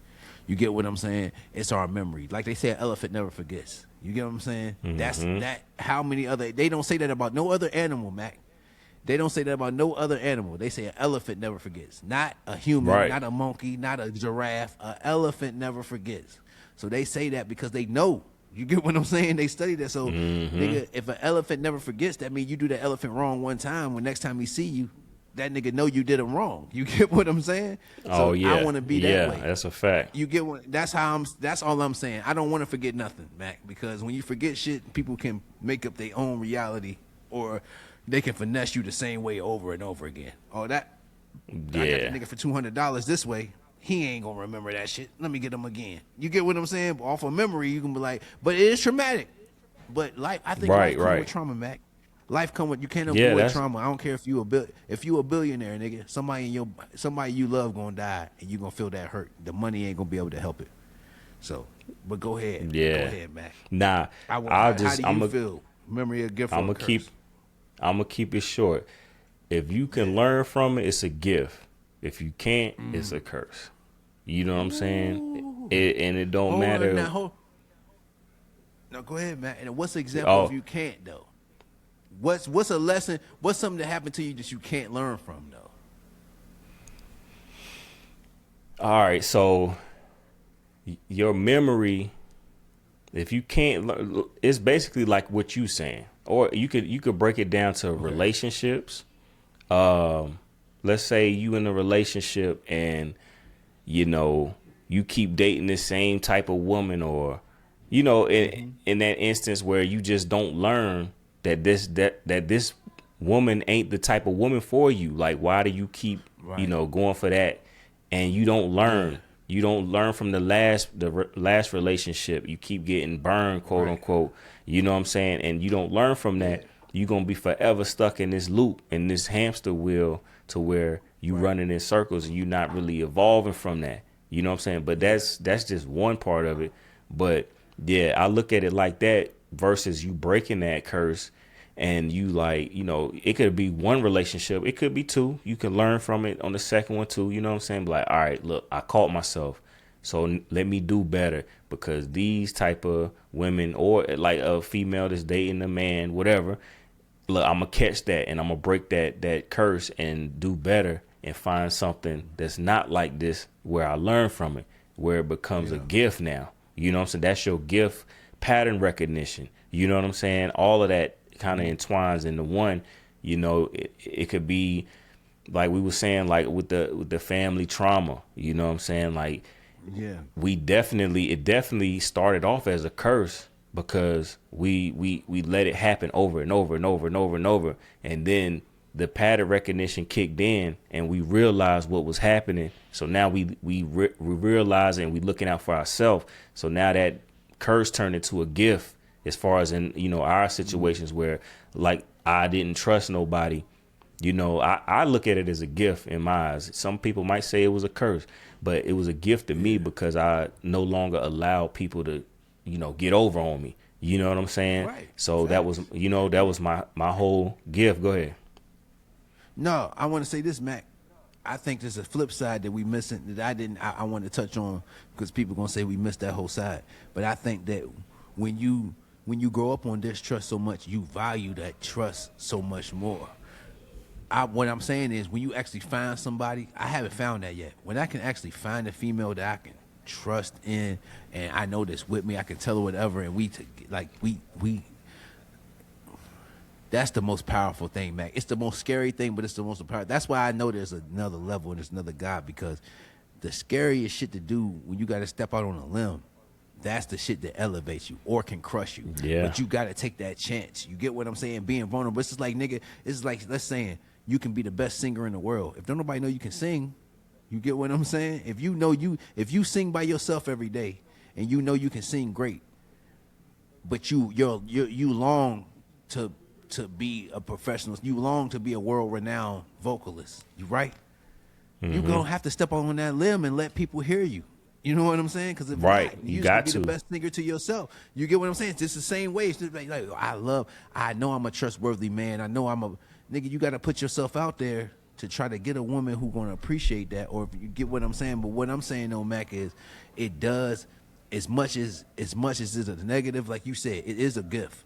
S2: You get what I'm saying? It's our memory. Like they say, an elephant never forgets. You get what I'm saying? That's how many other, they don't say that about no other animal, Mac. They don't say that about no other animal. They say an elephant never forgets. Not a human, not a monkey, not a giraffe. An elephant never forgets. So they say that because they know. You get what I'm saying? They study that. So nigga, if an elephant never forgets, that means you do the elephant wrong one time. When next time he see you, that nigga know you did him wrong. You get what I'm saying? So I want to be that way.
S3: That's a fact.
S2: You get what? That's all I'm saying. I don't want to forget nothing, Mac, because when you forget shit, people can make up their own reality, or they can finesse you the same way over and over again. Oh, that I got the nigga for $200 this way. He ain't gonna remember that shit. Let me get him again. You get what I'm saying? Off of memory, you can be like, but it is traumatic. But life, I think life comes with trauma, Mac. Life come with, you can't avoid trauma. I don't care if you a billionaire, nigga. Somebody you love gonna die, and you gonna feel that hurt. The money ain't gonna be able to help it. So, but go ahead. Yeah. Go ahead, Mac.
S3: Nah,
S2: how do you feel? Memory, a gift, or a curse?
S3: I'm gonna keep it short. If you can learn from it, it's a gift. If you can't, it's a curse. You know what I'm saying? It don't matter.
S2: Now, go ahead, Mac. And what's the example if you can't, though? What's a lesson? What's something that happened to you that you can't learn from, though?
S3: All right, so your memory, if you can't learn, it's basically like what you saying, or you could break it down to relationships. Let's say you in a relationship and you keep dating the same type of woman, or in that instance where you just don't learn that this woman ain't the type of woman for you. Like, why do you keep going for that, and you don't learn? You don't learn from the last relationship. You keep getting burned, quote unquote. You know what I'm saying? And you don't learn from that. You're gonna be forever stuck in this loop, in this hamster wheel, to where you running in circles and you're not really evolving from that. You know what I'm saying? But that's just one part of it. But yeah, I look at it like that versus you breaking that curse, and you it could be one relationship, it could be two. You can learn from it on the second one too. You know what I'm saying? But like, all right, look, I caught myself, so let me do better, because these type of women, or like a female that's dating a man, whatever. Look, I'm gonna catch that, and I'm gonna break that curse and do better, and find something that's not like this, where I learn from it, where it becomes a gift now. You know what I'm saying? That's your gift. Pattern recognition. You know what I'm saying? All of that kind of entwines into one. It could be like we were saying, like with the family trauma. You know what I'm saying? Like, it definitely started off as a curse, because we let it happen over and over and over and over and over, and then the pattern recognition kicked in, and we realized what was happening. So now we realize, and we looking out for ourselves. So now that curse turned into a gift, as far as in our situations where, like, I didn't trust nobody. I look at it as a gift in my eyes. Some people might say it was a curse, but it was a gift to me, because I no longer allow people to get over on me. You know what I'm saying? Right. So that was my whole gift. Go ahead.
S2: No, I want to say this, Mac. I think there's a flip side that we missing, that I want to touch on, because people gonna say we missed that whole side. But I think that when you grow up on distrust so much, you value that trust so much more. What I'm saying is, when you actually find somebody, I haven't found that yet. When I can actually find a female that I can trust in, and I know this with me, I can tell her whatever, and we that's the most powerful thing, Mac. It's the most scary thing, but it's the most powerful. That's why I know there's another level and there's another God, because the scariest shit to do when you got to step out on a limb, that's the shit that elevates you or can crush you. Yeah. But you got to take that chance. You get what I'm saying? Being vulnerable. It's just like, nigga, it's like, let's say you can be the best singer in the world. If don't nobody know you can sing, you get what I'm saying? If you sing by yourself every day, and you know you can sing great, but you long to to be a professional. You long to be a world-renowned vocalist. You right?
S3: Mm-hmm.
S2: You gonna have to step on that limb and let people hear you. You know what I'm saying? Because if
S3: Right.
S2: not,
S3: You
S2: just
S3: got
S2: gonna be
S3: to.
S2: the best singer to yourself. You get what I'm saying? It's just the same way. It's just like I know I'm a trustworthy man. I know I'm a nigga. You got to put yourself out there to try to get a woman who gonna appreciate that. Or if you get what I'm saying. But what I'm saying though, Mac, is it does as much as it's a negative. Like you said, it is a gift,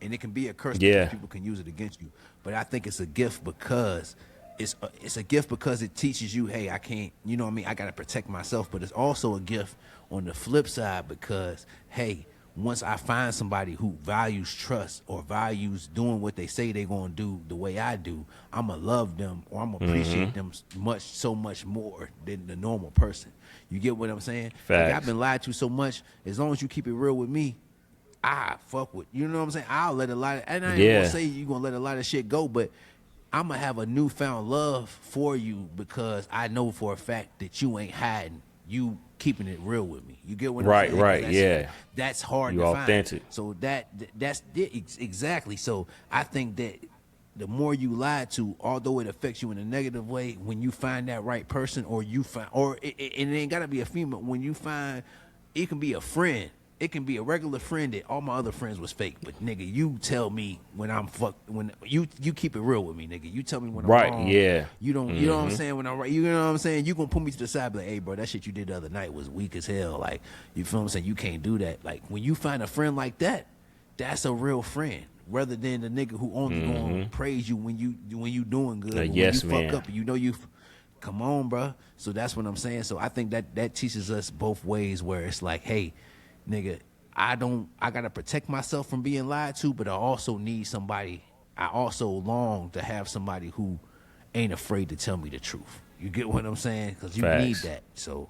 S2: and it can be a curse because people can use it against you. But I think it's a gift because it's a gift because it teaches you, hey, I can't, you know what I mean? I got to protect myself. But it's also a gift on the flip side because, hey, once I find somebody who values trust or values doing what they say they're going to do the way I do, I'm going to love them or I'm going to appreciate them so much more than the normal person. You get what I'm saying? Like, I've been lied to so much. As long as you keep it real with me, I fuck with, you know what I'm saying? I'll let a lot of, and I ain't gonna say you're gonna let a lot of shit go, but I'm gonna have a newfound love for you because I know for a fact that you ain't hiding. You keeping it real with me. You get what I'm saying?
S3: Right.
S2: That's hard
S3: you
S2: to
S3: authentic.
S2: find. So that's exactly. So I think that the more you lie to, although it affects you in a negative way, when you find that right person, or you find, or it ain't gotta be a female. When you find, it can be a friend. It can be a regular friend that all my other friends was fake, but nigga, you tell me when I'm when you keep it real with me, nigga. You tell me when I'm wrong. You don't, you know what I'm saying? When I'm right, you know what I'm saying? You gonna put me to the side, be like, hey, bro, that shit you did the other night was weak as hell. Like, you feel what I'm saying? You can't do that. Like, when you find a friend like that, that's a real friend, rather than the nigga who only gonna praise you when you doing good. When you fuck up, you know you. Come on, bro. So that's what I'm saying. So I think that teaches us both ways, where it's like, hey, nigga, I gotta protect myself from being lied to, but I also need somebody. I also long to have somebody who ain't afraid to tell me the truth. You get what I'm saying? Because you need that. So,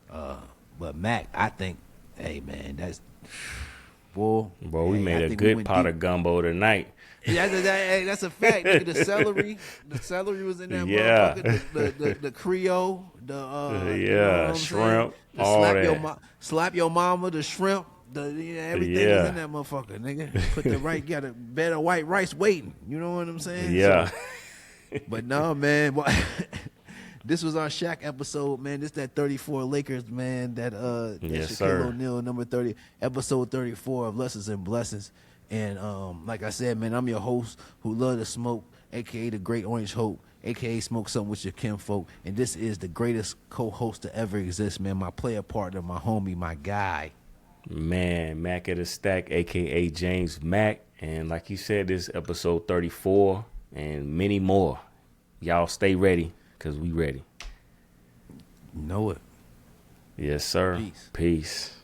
S2: but Mac, I think, hey man, that's boy.
S3: We made a good pot of gumbo tonight.
S2: That's a fact. Nigga, the celery was in that motherfucker. The Creole, you know what I'm
S3: shrimp,
S2: saying?
S3: all that.
S2: Slap your mama, the shrimp, everything was in that motherfucker, nigga. Put the right, got a bed of white rice waiting. You know what I'm saying?
S3: Yeah.
S2: So, but no, man. This was our Shaq episode, man. This that 34 Lakers, man. That Shaquille O'Neal, number 30, episode 34 of Lessons and Blessings. And like I said, man, I'm your host who love to smoke, a.k.a. the Great Orange Hope, a.k.a. Smoke Something with Your Kinfolk. And this is the greatest co-host to ever exist, man. My player partner, my homie, my guy.
S3: Man, Mac at the Stack, a.k.a. James Mac. And like you said, this is episode 34 and many more. Y'all stay ready, because we ready.
S2: You know it.
S3: Yes, sir.
S2: Peace.
S3: Peace.